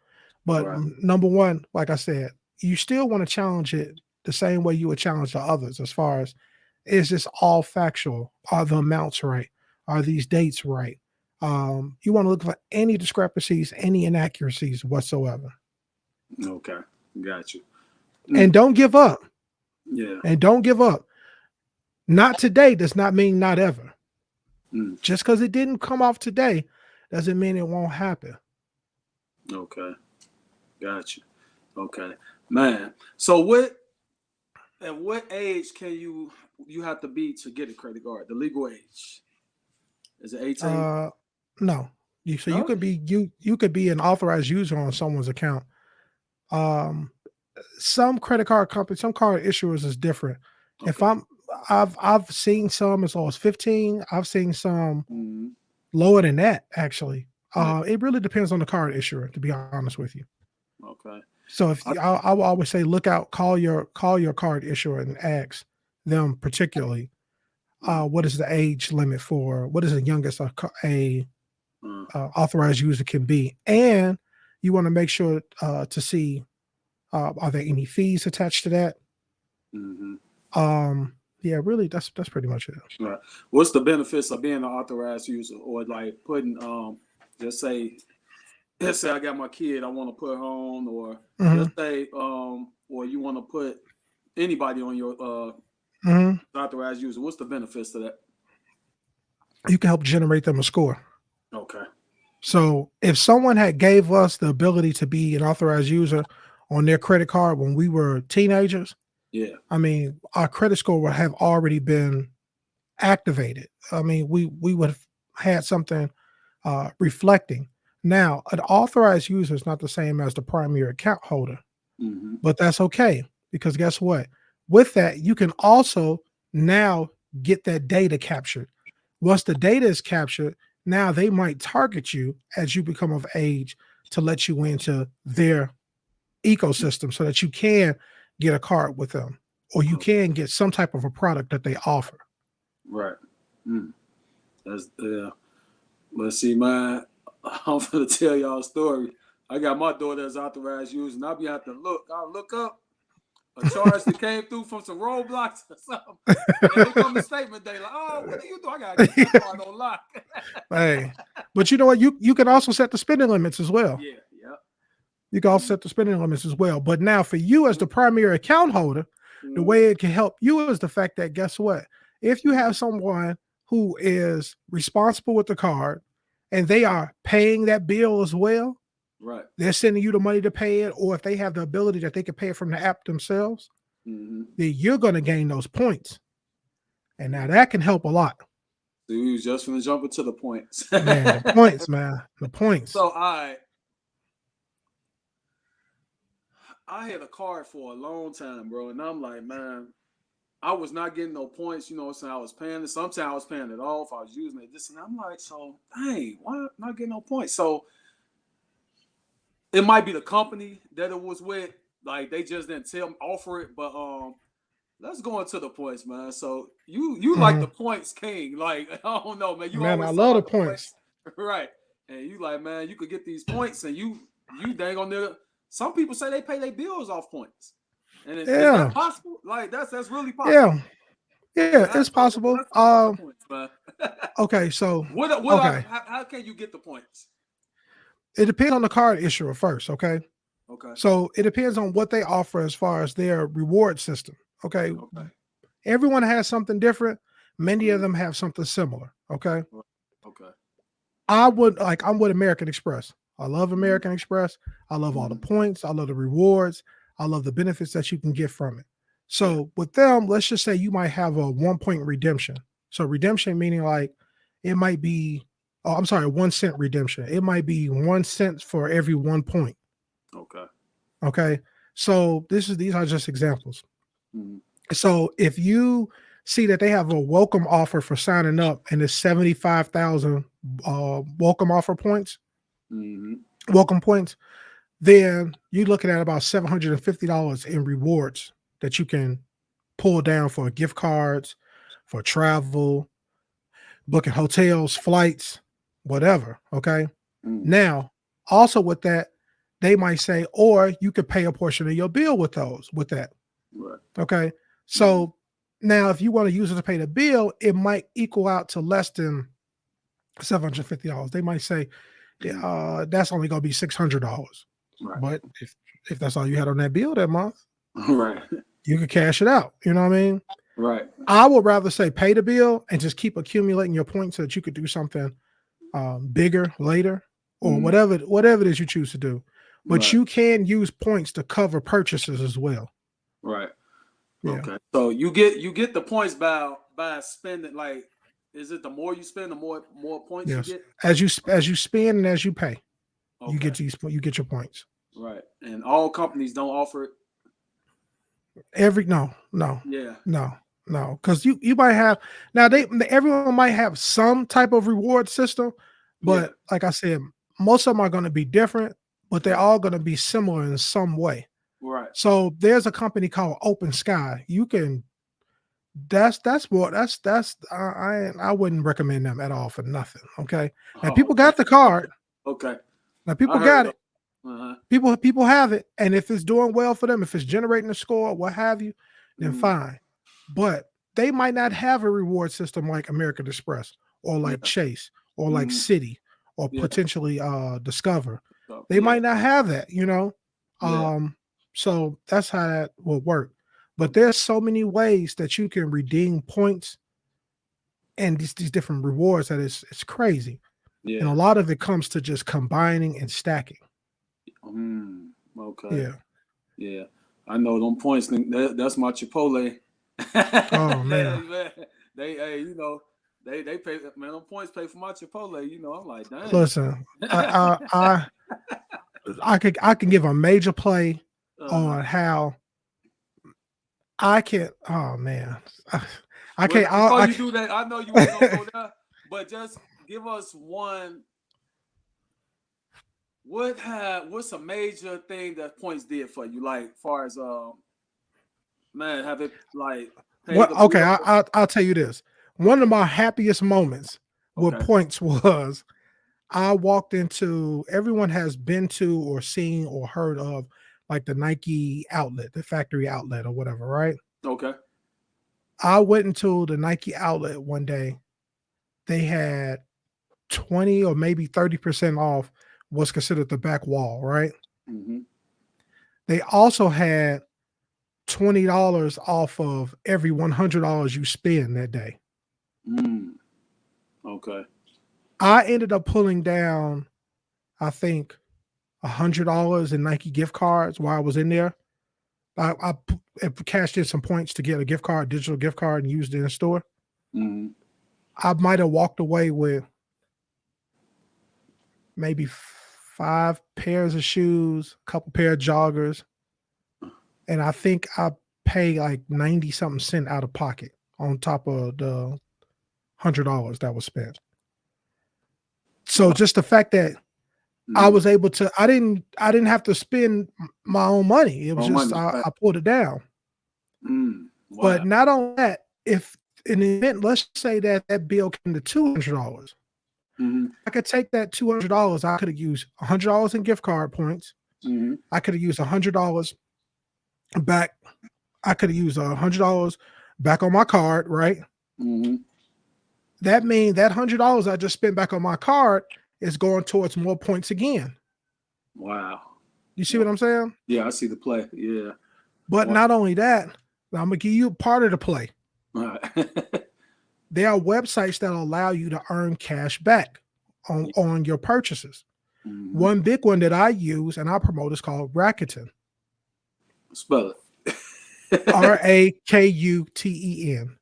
B: But
A: Right.
B: number one, like I said, you still want to challenge it the same way you would challenge the others. As far as is this all factual? Are the amounts right? Are these dates right? You want to look for any discrepancies, any inaccuracies whatsoever,
A: Okay. Got you.
B: and
A: Mm.
B: don't give up.
A: Yeah.
B: And don't give up. Not today does not mean not ever.
A: Mm.
B: Just because it didn't come off today doesn't mean it won't happen.
A: Okay. Got you. Okay. Man. So what at what age can you have to be to get a credit card? The legal age. Is it 18?
B: No. You
A: No.
B: could be you could be an authorized user on someone's account. Um, some credit card companies, some card issuers is different. If
A: Okay.
B: I've seen some as low as 15. I've seen some
A: Mm-hmm.
B: lower than that actually.
A: Yeah.
B: It really depends on the card issuer, to be honest with you.
A: Okay.
B: So if
A: I,
B: I will always say, look out, call your card issuer and ask them particularly,
A: right.
B: what is the age limit for what is the youngest a
A: Uh,
B: authorized user can be, and you want to make sure to see are there any fees attached to that.
A: mm-hmm.
B: Yeah, really, that's pretty much it.
A: Right. What's the benefits of being an authorized user, or like putting just say, let's say I got my kid I want to put home, or
B: Hmm.
A: just say or you want to put anybody on your
B: Hmm.
A: authorized user. What's the benefits to that?
B: You can help generate them a score.
A: Okay.
B: So if someone had gave us the ability to be an authorized user on their credit card when we were teenagers,
A: Yeah.
B: I mean, our credit score would have already been activated. I mean, we would have had something reflecting. Now, an authorized user is not the same as the primary account holder,
A: Mm-hmm.
B: but that's okay because guess what? With that, you can also now get that data captured. Once the data is captured, now they might target you as you become of age to let you into their ecosystem so that you can get a card with them or you
A: Oh,
B: can get some type of a product that they offer.
A: right. Mm. That's yeah. But see, man, I'm gonna tell y'all a story. I got my daughter as authorized user, and I'll be have to look. I'll look up a charge that came through from some roadblocks or something. And here come the statement day, like, oh, what do you do? I gotta get that card on lock.
B: Hey, but you know what? You can also set the spending limits as well.
A: Yeah, yeah.
B: You can also
A: Mm-hmm.
B: set the spending limits as well. But now for you as the primary account holder, the
A: Mm-hmm.
B: way it can help you is the fact that guess what? If you have someone who is responsible with the card and they are paying that bill as well,
A: Right.
B: they're sending you the money to pay it, or if they have the ability that they can pay it from the app themselves,
A: Mm-hmm.
B: then you're going to gain those points. And now
A: Yeah.
B: that can help a lot.
A: So we was just gonna jump into the points.
B: Man, the points, man. The points.
A: So I had a card for a long time, bro, and I'm like, man, I was not getting no points, you know, so I was paying it. Sometimes I was paying it off. I was using it. This and I'm like, so dang, why not getting no points? So it might be the company that it was with. Like they just didn't offer it. But let's go into the points, man. So you like
B: Mhm.
A: the points king. Like, I don't know, man. You
B: Man, I
A: always talk
B: love the
A: about the
B: points.
A: points. Right. And you like, man, you could get these points and you dang on there. Some people say they pay their bills off points. And is that
B: Yeah.
A: possible? Like that's really possible.
B: Yeah. Yeah,
A: Yeah,
B: it's
A: so
B: possible.
A: let's talk about the points, man.
B: Okay, so
A: what are
B: okay.
A: how can you get the points?
B: It depends on the card issuer first, okay?
A: Okay,
B: So it depends on what they offer as far as their reward system. Okay.
A: okay,
B: Everyone has something different. Many of
A: mm,
B: them have something similar. Okay.
A: okay,
B: I'm with American Express. I love
A: mm,
B: American Express. I love all the
A: mm,
B: points. I love the rewards. I love the benefits that you can get from it.
A: yeah,
B: So with them, let's just say you might have a 1 point redemption. So redemption meaning like it might be, oh, I'm sorry, 1 cent redemption. It might be 1 cent for every 1 point.
A: okay,
B: Okay. So these are just examples.
A: mm,
B: So if you see that they have a welcome offer for signing up and it's 75,000 welcome offer points,
A: mm,
B: welcome points, then you're looking at about $750 in rewards that you can pull down for gift cards, for travel, booking hotels, flights, whatever. Okay.
A: mm,
B: Now, also with that, they might say, or you could pay a portion of your bill with that.
A: right,
B: Okay.
A: mm,
B: So now if you want to use it to pay the bill, it might equal out to less than $750. They might say,
A: mm,
B: that's only gonna be $600.
A: right,
B: But if that's all you had on that bill that month,
A: right,
B: you could cash it out. You know what I mean?
A: right,
B: I would rather say pay the bill and just keep accumulating your points so that you could do something bigger later or
A: mm,
B: whatever it is you choose to do. But
A: right,
B: you can use points to cover purchases as well.
A: right.
B: Yeah.
A: Okay, so you get the points by spending like Is it the more you spend, the more points you
B: Yes.
A: get?
B: As you spend and as you pay, you
A: Okay.
B: get you get your points.
A: Right. And all companies don't offer it.
B: Every no, no,
A: Yeah.
B: no, no. Because you might have now everyone might have some type of reward system,
A: Yeah.
B: but like I said, most of them are going to be different, but they're
A: Right.
B: all going to be similar in some way.
A: Right.
B: So there's a company called Open Sky. You can that's what that's I wouldn't recommend them at all for nothing. Okay. Now
A: Oh,
B: people
A: okay.
B: got the card.
A: Okay.
B: Now
A: I
B: people
A: heard
B: got
A: of.
B: it.
A: Uh-huh.
B: People have it, and if it's doing well for them, if it's generating a score, what have you, then
A: Mm,
B: fine. But they might not have a reward system like American Express or like
A: yeah.
B: Chase or like
A: Mm,
B: City or
A: yeah.
B: potentially Discover.
A: So,
B: They
A: yeah.
B: might not have that, you know.
A: Yeah.
B: So that's how that will work. But
A: Okay.
B: there's so many ways that you can redeem points and these different rewards that it's crazy. And
A: Yeah.
B: a lot of it comes to just combining and stacking.
A: Okay.
B: Yeah.
A: Yeah. I know them points. That's my Chipotle.
B: Oh
A: Yeah,
B: man.
A: man. They, hey, they pay. Man, them points pay for my Chipotle. I'm like, dang.
B: Listen, I can give a major play
A: uh,
B: on how I can. Oh man, I
A: well,
B: can't.
A: before
B: I
A: you do that, I know you ain't gonna go there, but just give us one. What's a major thing that points did for you? Like, far as man, have it like paid
B: what?
A: the
B: Okay,
A: bill for?
B: I'll tell you this. One of my happiest moments with
A: Okay.
B: points was I walked into. Everyone has been to or seen or heard of like the Nike outlet, the factory outlet or whatever, right?
A: Okay.
B: I went into the Nike outlet one day. They had 20 or maybe 30% off what's considered the back wall, right?
A: Mm-hmm.
B: They also had $20 off of every $100 you spend that day.
A: Mm. Okay.
B: I ended up pulling down, I think, $100 in Nike gift cards while I was in there. I cashed in some points to get a gift card, digital gift card, and used it in the store.
A: Mm-hmm.
B: I might have walked away with maybe 5 pairs of shoes, a couple pair of joggers, and I think I pay like 90 something cent out of pocket on top of the $100 that was spent. So
A: Wow.
B: just the fact that I
A: Mm.
B: was able to, I didn't have to spend my own money. It was
A: More
B: just
A: money. Right.
B: I pulled it down. But
A: Wow.
B: not only that, if in the event, let's say that that bill came to $200,
A: Mm-hmm.
B: I could take that $200. I could have used $100 in gift card points.
A: Mm-hmm.
B: I could have used $100 back. I could have used $100 back on my card, right?
A: Mm-hmm.
B: That means that $100 I just spent back on my card is going towards more points again.
A: Wow.
B: You see
A: Wow.
B: what I'm saying?
A: Yeah, I see the play. Yeah.
B: But
A: Wow.
B: not only that, I'm gonna give you part of the play.
A: All right.
B: There are websites that allow you to earn cash back on your purchases.
A: Mm-hmm.
B: One big one that I use and I promote is called Rakuten.
A: Spell it.
B: Rakuten.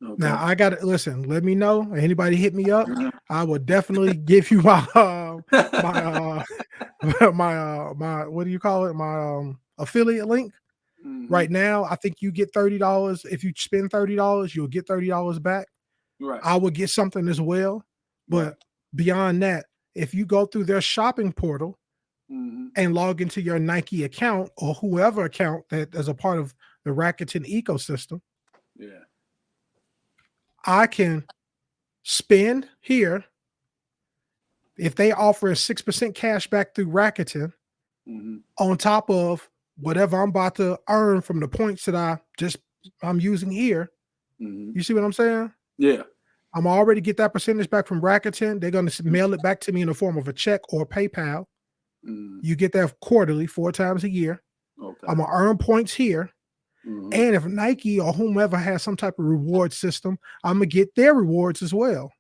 A: Okay.
B: Now I got to listen. Let me know. Anybody hit me up,
A: Uh-huh.
B: I will definitely give you my my my what do you call it? My affiliate link.
A: Mm-hmm.
B: Right now, I think you get $30. If you spend $30, you'll get $30 back.
A: Right.
B: I will get something as well.
A: Right.
B: But beyond that, if you go through their shopping portal
A: Mm-hmm.
B: and log into your Nike account or whoever account that is a part of the Rakuten ecosystem,
A: Yeah.
B: I can spend here. If they offer a 6% cash back through Rakuten
A: Mm-hmm.
B: on top of whatever I'm about to earn from the points that I'm using here.
A: Mm-hmm.
B: You see what I'm saying?
A: Yeah.
B: I'm already get that percentage back from Rakuten. They're going to mail it back to me in the form of a check or PayPal.
A: Mm-hmm.
B: You get that quarterly, 4 times a year.
A: Okay.
B: I'm going to earn points here.
A: Mm-hmm.
B: And if Nike or whomever has some type of reward system, I'm going to get their rewards as well.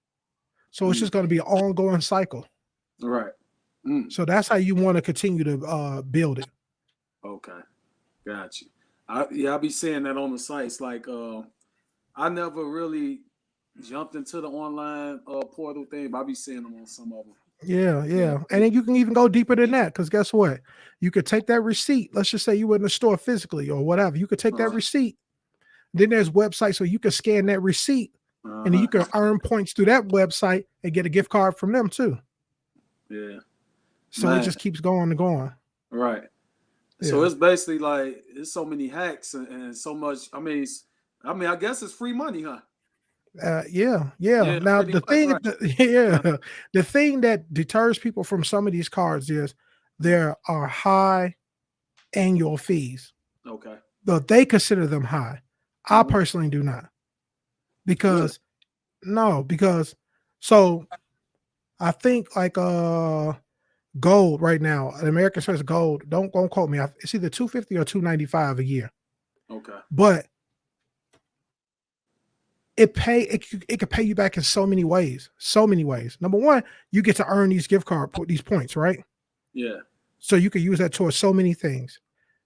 B: So it's just going to be an ongoing cycle.
A: Right. Mm.
B: So that's how you want to continue to build it.
A: Okay. Got you. I'll be seeing that on the sites like I never really jumped into the online portal thing, but I be seeing them on some of them.
B: Yeah,
A: Yeah.
B: yeah. And then you can even go deeper than that because guess what? You could take that receipt. Let's just say you were in the store physically or whatever. You could take that
A: Uh,
B: receipt. Then there's websites so you can scan that receipt and then you can
A: uh-huh.
B: earn points through that website and get a gift card from them too.
A: Yeah.
B: So it
A: Man.
B: just keeps going and going.
A: Right. So
B: Yeah.
A: it's basically like it's so many hacks and so much. I guess it's free money, huh?
B: Yeah, yeah.
A: Yeah,
B: Now
A: pretty
B: the
A: much.
B: thing,
A: Right. Uh,
B: yeah, the thing that deters people from some of these cards is there are high annual fees.
A: okay.
B: Though they consider them high. I
A: Mhm.
B: personally do not
A: Really?
B: because no, because so I think like gold right now, an American Express gold, don't quote me. It's either 250 or 295 a year.
A: Okay.
B: But it could pay you back in so many ways. So many ways. Number one, you get to earn these points, right?
A: Yeah.
B: So you can use that towards so many things.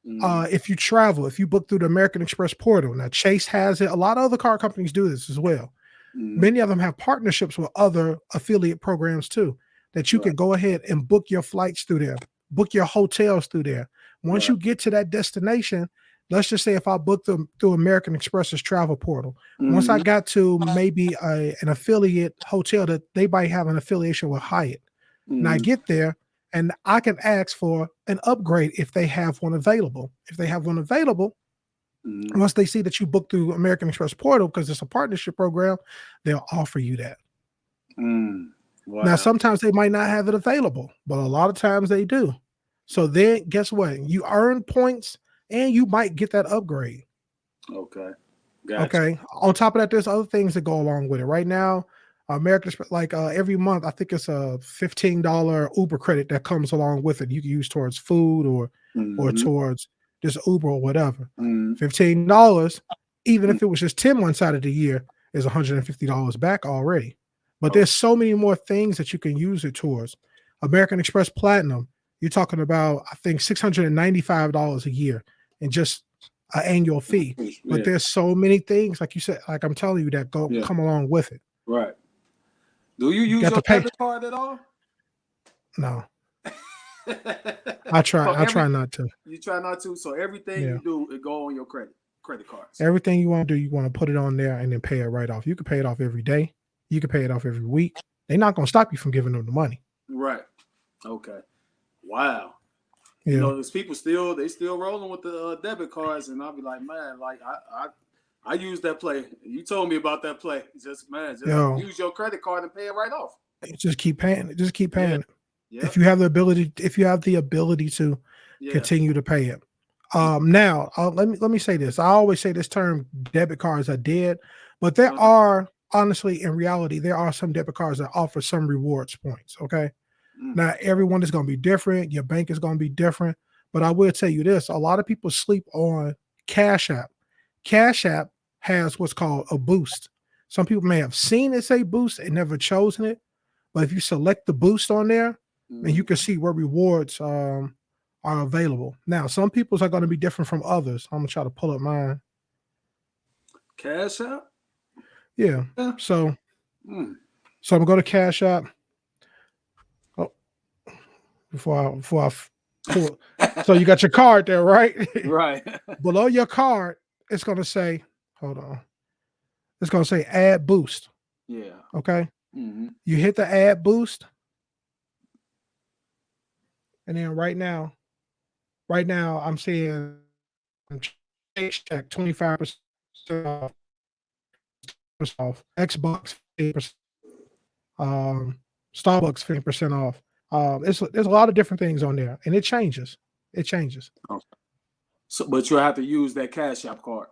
A: Mm-hmm.
B: If you travel, if you book through the American Express portal, now Chase has it. A lot of other car companies do this as well.
A: Mm-hmm.
B: Many of them have partnerships with other affiliate programs too, that you
A: Right.
B: can go ahead and book your flights through there, book your hotels through there. Once
A: Right.
B: you get to that destination, let's just say if I booked them through American Express's travel portal, once I
A: Mm-hmm.
B: got to maybe an affiliate hotel that they might have an affiliation with Hyatt, and I
A: Mm-hmm.
B: get there and I can ask for an upgrade if they have one available. If they have one available,
A: Mm-hmm.
B: once they see that you book through American Express portal because it's a partnership program, they'll offer you that.
A: Mm.
B: Now,
A: Wow.
B: sometimes they might not have it available, but a lot of times they do. So then, guess what? You earn points and you might get that upgrade.
A: Okay. Gotcha.
B: Okay. On top of that, there's other things that go along with it. Right now, American Express, like every month, I think it's a $15 Uber credit that comes along with it. You can use towards food or
A: Mm-hmm.
B: towards just Uber or whatever.
A: Mm-hmm.
B: $15, even if it was just 10 months out of the year, is $150 back already. But
A: Oh.
B: there's so many more things that you can use it towards. American Express Platinum, you're talking about, I think, $695 a year and just an annual fee. But
A: Yeah.
B: there's so many things, like you said, like I'm telling you, that go
A: Yeah.
B: come along with it.
A: Right. Do you
B: You
A: use
B: got
A: your
B: to pay.
A: debit card at all?
B: No,
A: so
B: I try not to.
A: you try not to. So everything
B: Yeah.
A: you do, it go on your credit cards.
B: Everything you want to do, you want to put it on there and then pay it right off. You can pay it off every day. You can pay it off every week. They're not gonna stop you from giving them the money.
A: Right. Okay. Wow.
B: Yeah.
A: There's people still rolling with the debit cards, and I'll be like, man, like I use that play. You told me about that play. Just
B: Yo,
A: use your credit card and pay it right off.
B: just keep paying it. Just keep
A: Yeah.
B: paying it.
A: Yep.
B: If you have the ability to
A: Yeah.
B: continue to pay it. Now let me say this. I always say this term debit cards are dead, but there
A: Uh-huh.
B: are honestly in reality there are some debit cards that offer some rewards points. Okay,
A: Mm.
B: now everyone is going to be different. Your bank is going to be different, but I will tell you this: a lot of people sleep on Cash App. Cash App has what's called a boost. Some people may have seen it say boost and never chosen it, but if you select the boost on there, then you
A: Mm.
B: can see what rewards are available. Now, some people's are going to be different from others. I'm gonna try to pull up mine.
A: Cash out.
B: Yeah.
A: Yeah.
B: So
A: Mm.
B: I'm gonna go to Cash App. Oh, before I pull. So you got your card there, right?
A: right.
B: Below your card, it's gonna say, hold on. It's gonna say add boost.
A: yeah.
B: Okay.
A: Mm-hmm.
B: You hit the add boost, and then right now I'm seeing Chase check 25% off, Xbox 50%, um, Starbucks 50% off. There's a lot of different things on there, and it changes. It changes.
A: Okay. So, but you have to use that Cash App card.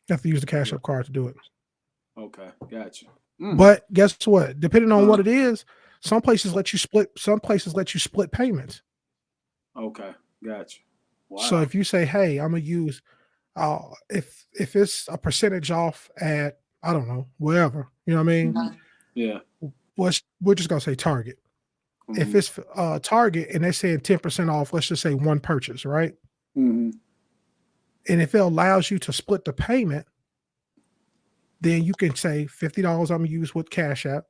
B: You have to use the Cash
A: Yeah.
B: App card to do it.
A: Okay. Gotcha. Mm.
B: But guess what? Depending on
A: Uh,
B: what it is, some places let you split. Some places let you split payments.
A: okay. Gotcha.
B: So
A: Wow.
B: if you say, "Hey, I'm gonna use," if it's a percentage off at I don't know wherever, you know what I mean.
A: Mm-hmm. Yeah.
B: We're just gonna say Target. If
A: Mm-hmm.
B: it's Target and they're saying 10% off, let's just say one purchase, right?
A: Mm-hmm.
B: And if it allows you to split the payment, then you can say $50 I'm gonna use with Cash App,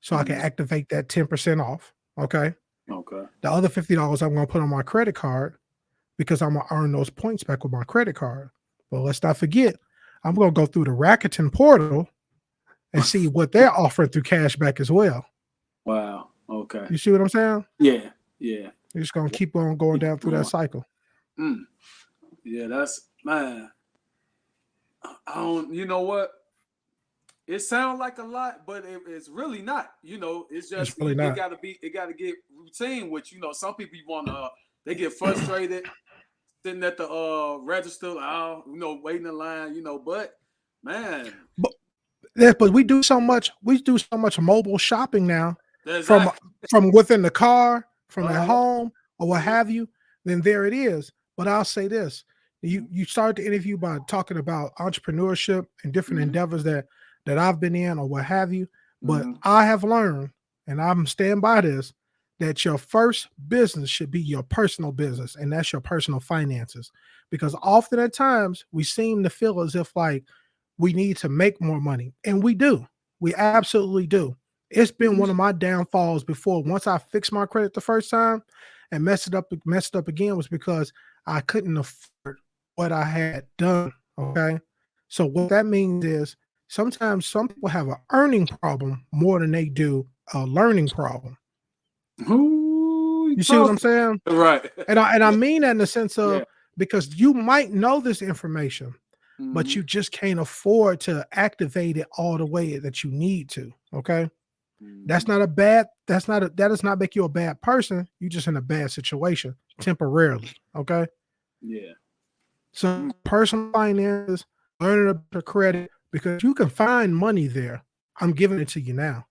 B: so I can activate that 10% off. Okay.
A: Okay.
B: The other $50 I'm gonna put on my credit card because I'm gonna earn those points back with my credit card. But let's not forget, I'm gonna go through the Rakuten portal and see what they're offering through cashback as well.
A: Wow. Okay.
B: You see what I'm saying?
A: Yeah. Yeah.
B: You're just gonna keep on going
A: Keep
B: down through that
A: going.
B: cycle.
A: Mm. Yeah. That's man. I don't. You know what? It sounds like a lot, but it's really not. You know, it's
B: It's
A: just
B: really
A: it
B: not.
A: got to be. It got to get routine. Which some people want to. They get frustrated sitting at the register, waiting in line. But man,
B: But yeah, but we do so much. We do so much mobile shopping now,
A: that's
B: from
A: exactly.
B: from within the car, from at
A: Uh,
B: home, or what
A: mhm,
B: have you. Then there it is. But I'll say this: you started the interview by talking about entrepreneurship and different
A: mhm,
B: endeavors that I've been in or what have you. But
A: mhm.
B: I have learned, and I'm stand by this, that your first business should be your personal business, and that's your personal finances. Because often at times we seem to feel as if like we need to make more money. And we do. We absolutely do. It's been one of my downfalls before. Once I fixed my credit the first time and messed up again was because I couldn't afford what I had done. Okay. So what that means is sometimes some people have an earning problem more than they do a learning problem.
A: Who you
B: You see what I'm
A: talking?
B: saying?
A: Right.
B: And I mean that in the sense
A: Yeah.
B: of because you might know this information, but
A: Mm-hmm.
B: you just can't afford to activate it all the way that you need to. Okay.
A: Mm-hmm.
B: That does not make you a bad person. You're just in a bad situation temporarily. Okay.
A: Yeah.
B: So
A: Mm.
B: personal finances, learning about your credit, because you can find money there. I'm giving it to you now.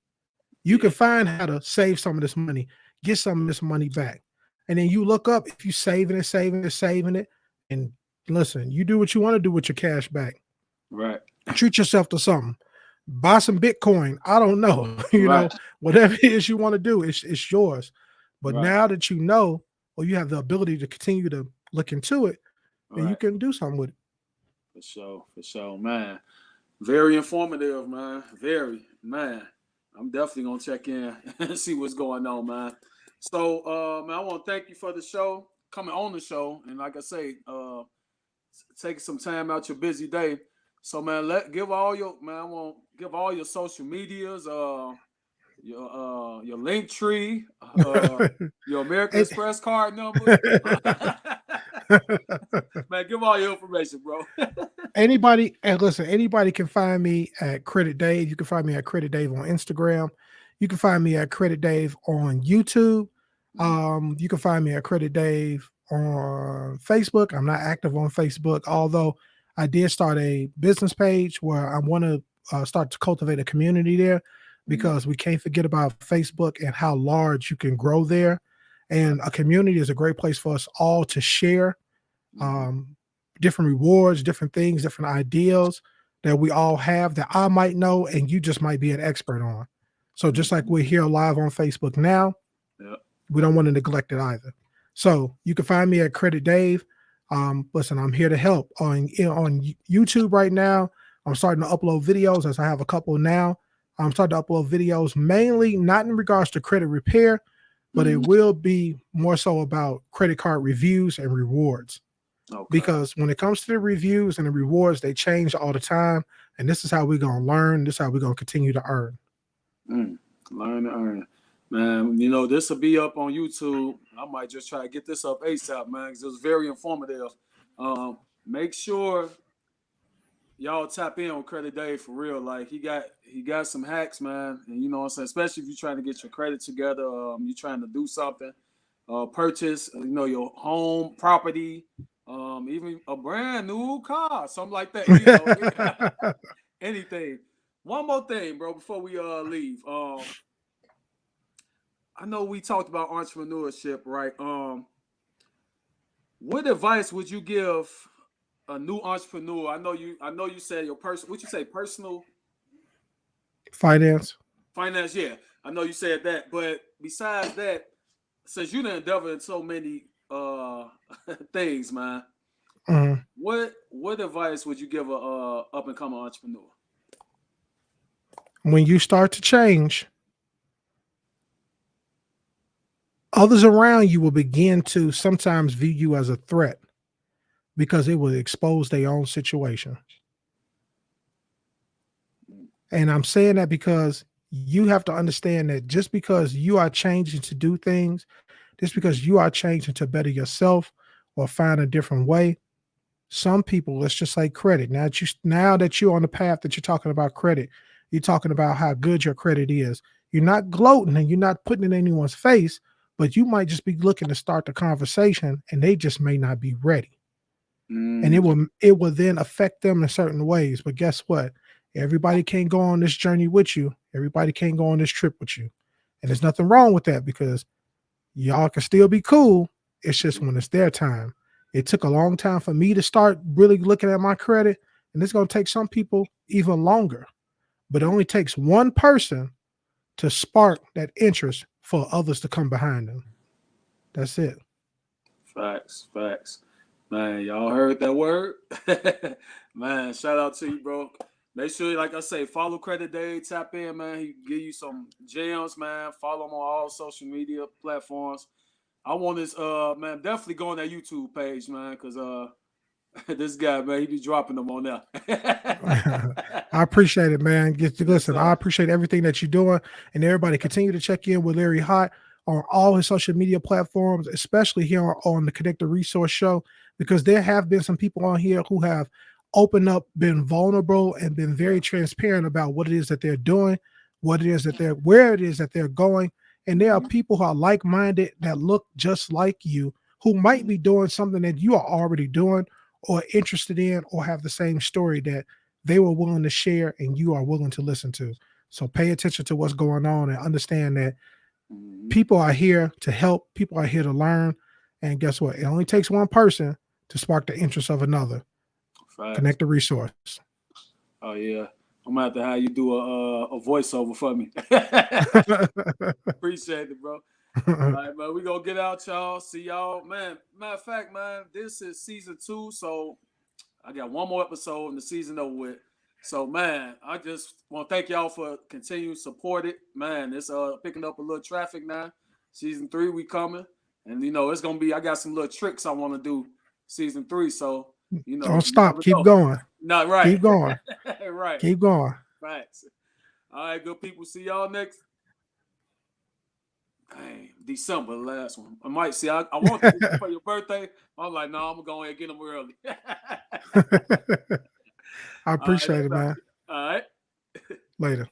B: You can
A: Yeah.
B: find how to save some of this money, get some of this money back. And then you look up if you saving it. And listen, you do what you want to do with your cash back.
A: Right.
B: Treat yourself to something. Buy some Bitcoin. I don't know.
A: Right.
B: Whatever it is you want to do, it's yours. But
A: Right.
B: now that you know, or you have the ability to continue to look into it, then you
A: Right.
B: can do something with it.
A: For sure. For sure, man. Very informative, man. Very, man. I'm definitely gonna check in and see what's going on, man. So, man, I want to thank you for the show, coming on the show, and like I say, taking some time out your busy day. So, man, give all your man. I want give all your social medias, your link tree, your American
B: And
A: Express card number. Man, give all your information, bro.
B: anybody, and listen, anybody can find me at Credit Dave. You can find me at Credit Dave on Instagram. You can find me at Credit Dave on YouTube. You can find me at Credit Dave on Facebook. I'm not active on Facebook, although I did start a business page where I want to start to cultivate a community there
A: Mhm.
B: because we can't forget about Facebook and how large you can grow there.
A: Right.
B: And a community is a great place for us all to share
A: Mhm.
B: um, different rewards, different things, different ideals that we all have that I might know and you just might be an expert on. So just like
A: Mhm.
B: we're here live on Facebook now,
A: Yep.
B: we don't want to neglect it either. So you can find me at Credit Dave. Listen, I'm here to help on YouTube right now. I'm starting to upload videos as I have a couple now. I'm starting to upload videos mainly not in regards to credit repair, but it
A: Mhm.
B: will be more so about credit card reviews and rewards
A: Okay.
B: because when it comes to the reviews and the rewards, they change all the time. And this is how we're going to learn. This is how we're going to continue to earn.
A: Mm. Learn to earn. Man, this will be up on YouTube. I might just try to get this up ASAP, man, because it was very informative. Make sure y'all tap in on Credit Day for real. Like he got some hacks, man. And you know what I'm saying? Especially if you're trying to get your credit together, you're trying to do something, purchase, your home, property, even a brand new car, something like that, anything. One more thing, bro, before we leave. I know we talked about entrepreneurship, right? What advice would you give a new entrepreneur? I know you said your person. What you say, personal
B: Finance.
A: finance? Yeah, I know you said that. But besides that, since you done endeavor in so many things, man,
B: Mhm.
A: what advice would you give a up and coming entrepreneur?
B: when you start to change, others around you will begin to sometimes view you as a threat because it will expose their own situation. And I'm saying that because you have to understand that just because you are changing to do things, just because you are changing to better yourself or find a different way, some people, let's just say credit. Now that you're on the path that you're talking about credit, you're talking about how good your credit is. You're not gloating and you're not putting it in anyone's face, but you might just be looking to start the conversation and they just may not be ready. And
A: Mm,
B: it will then affect them in certain ways. But guess what? Everybody can't go on this journey with you. Everybody can't go on this trip with you. And there's nothing wrong with that because y'all can still be cool. It's just when it's their time. It took a long time for me to start really looking at my credit, and it's going to take some people even longer. But it only takes one person to spark that interest for others to come behind them. That's it.
A: facts, facts. Man, y'all heard that word? Man, shout out to you, bro. Make sure, like I say, follow Credit Day, tap in, man. He give you some gems, man. Follow him on all social media platforms. I want this, man, definitely go on that YouTube page, man, because this guy, man, he be dropping them on there.
B: I appreciate it, man.
A: Yes,
B: Listen, I
A: sir.
B: appreciate everything that you're doing, and everybody continue to check in with Larry Hott on all his social media platforms, especially here on the Connected Resource Show, because there have been some people on here who have opened up, been vulnerable, and been
A: Yeah.
B: very transparent about what it is that they're doing, what it is that they're, where it is that they're going, and there are
A: Mm-hmm.
B: people who are like-minded that look just like you, who might be doing something that you are already doing or interested in, or have the same story that they were willing to share and you are willing to listen to. So pay attention to what's going on and understand that
A: Mm-hmm.
B: people are here to help, people are here to learn. And guess what? It only takes one person to spark the interest of another.
A: Facts.
B: Connect the resource.
A: Oh yeah, I'm gonna have to have you do a voiceover for me. Appreciate it, bro. All right, man. We gonna get out, y'all. See y'all, man. Matter of fact, man, this is season 2, so I got one more episode in the season over with. So, man, I just want to thank y'all for continuing to support it. Man, it's picking up a little traffic now. Season 3, we coming, and it's gonna be. I got some little tricks I want to do season 3. So,
B: Don't
A: you
B: stop.
A: never
B: Keep
A: know.
B: going.
A: Not right,
B: Keep going.
A: right.
B: Keep going.
A: Facts. All right, good people. See y'all next. Dang, December, the last one. I might see. I want to do for your birthday. I'm like, no, I'm gonna go ahead and get them early.
B: I
A: All right,
B: appreciate
A: that's
B: it,
A: out.
B: man.
A: All right.
B: Later.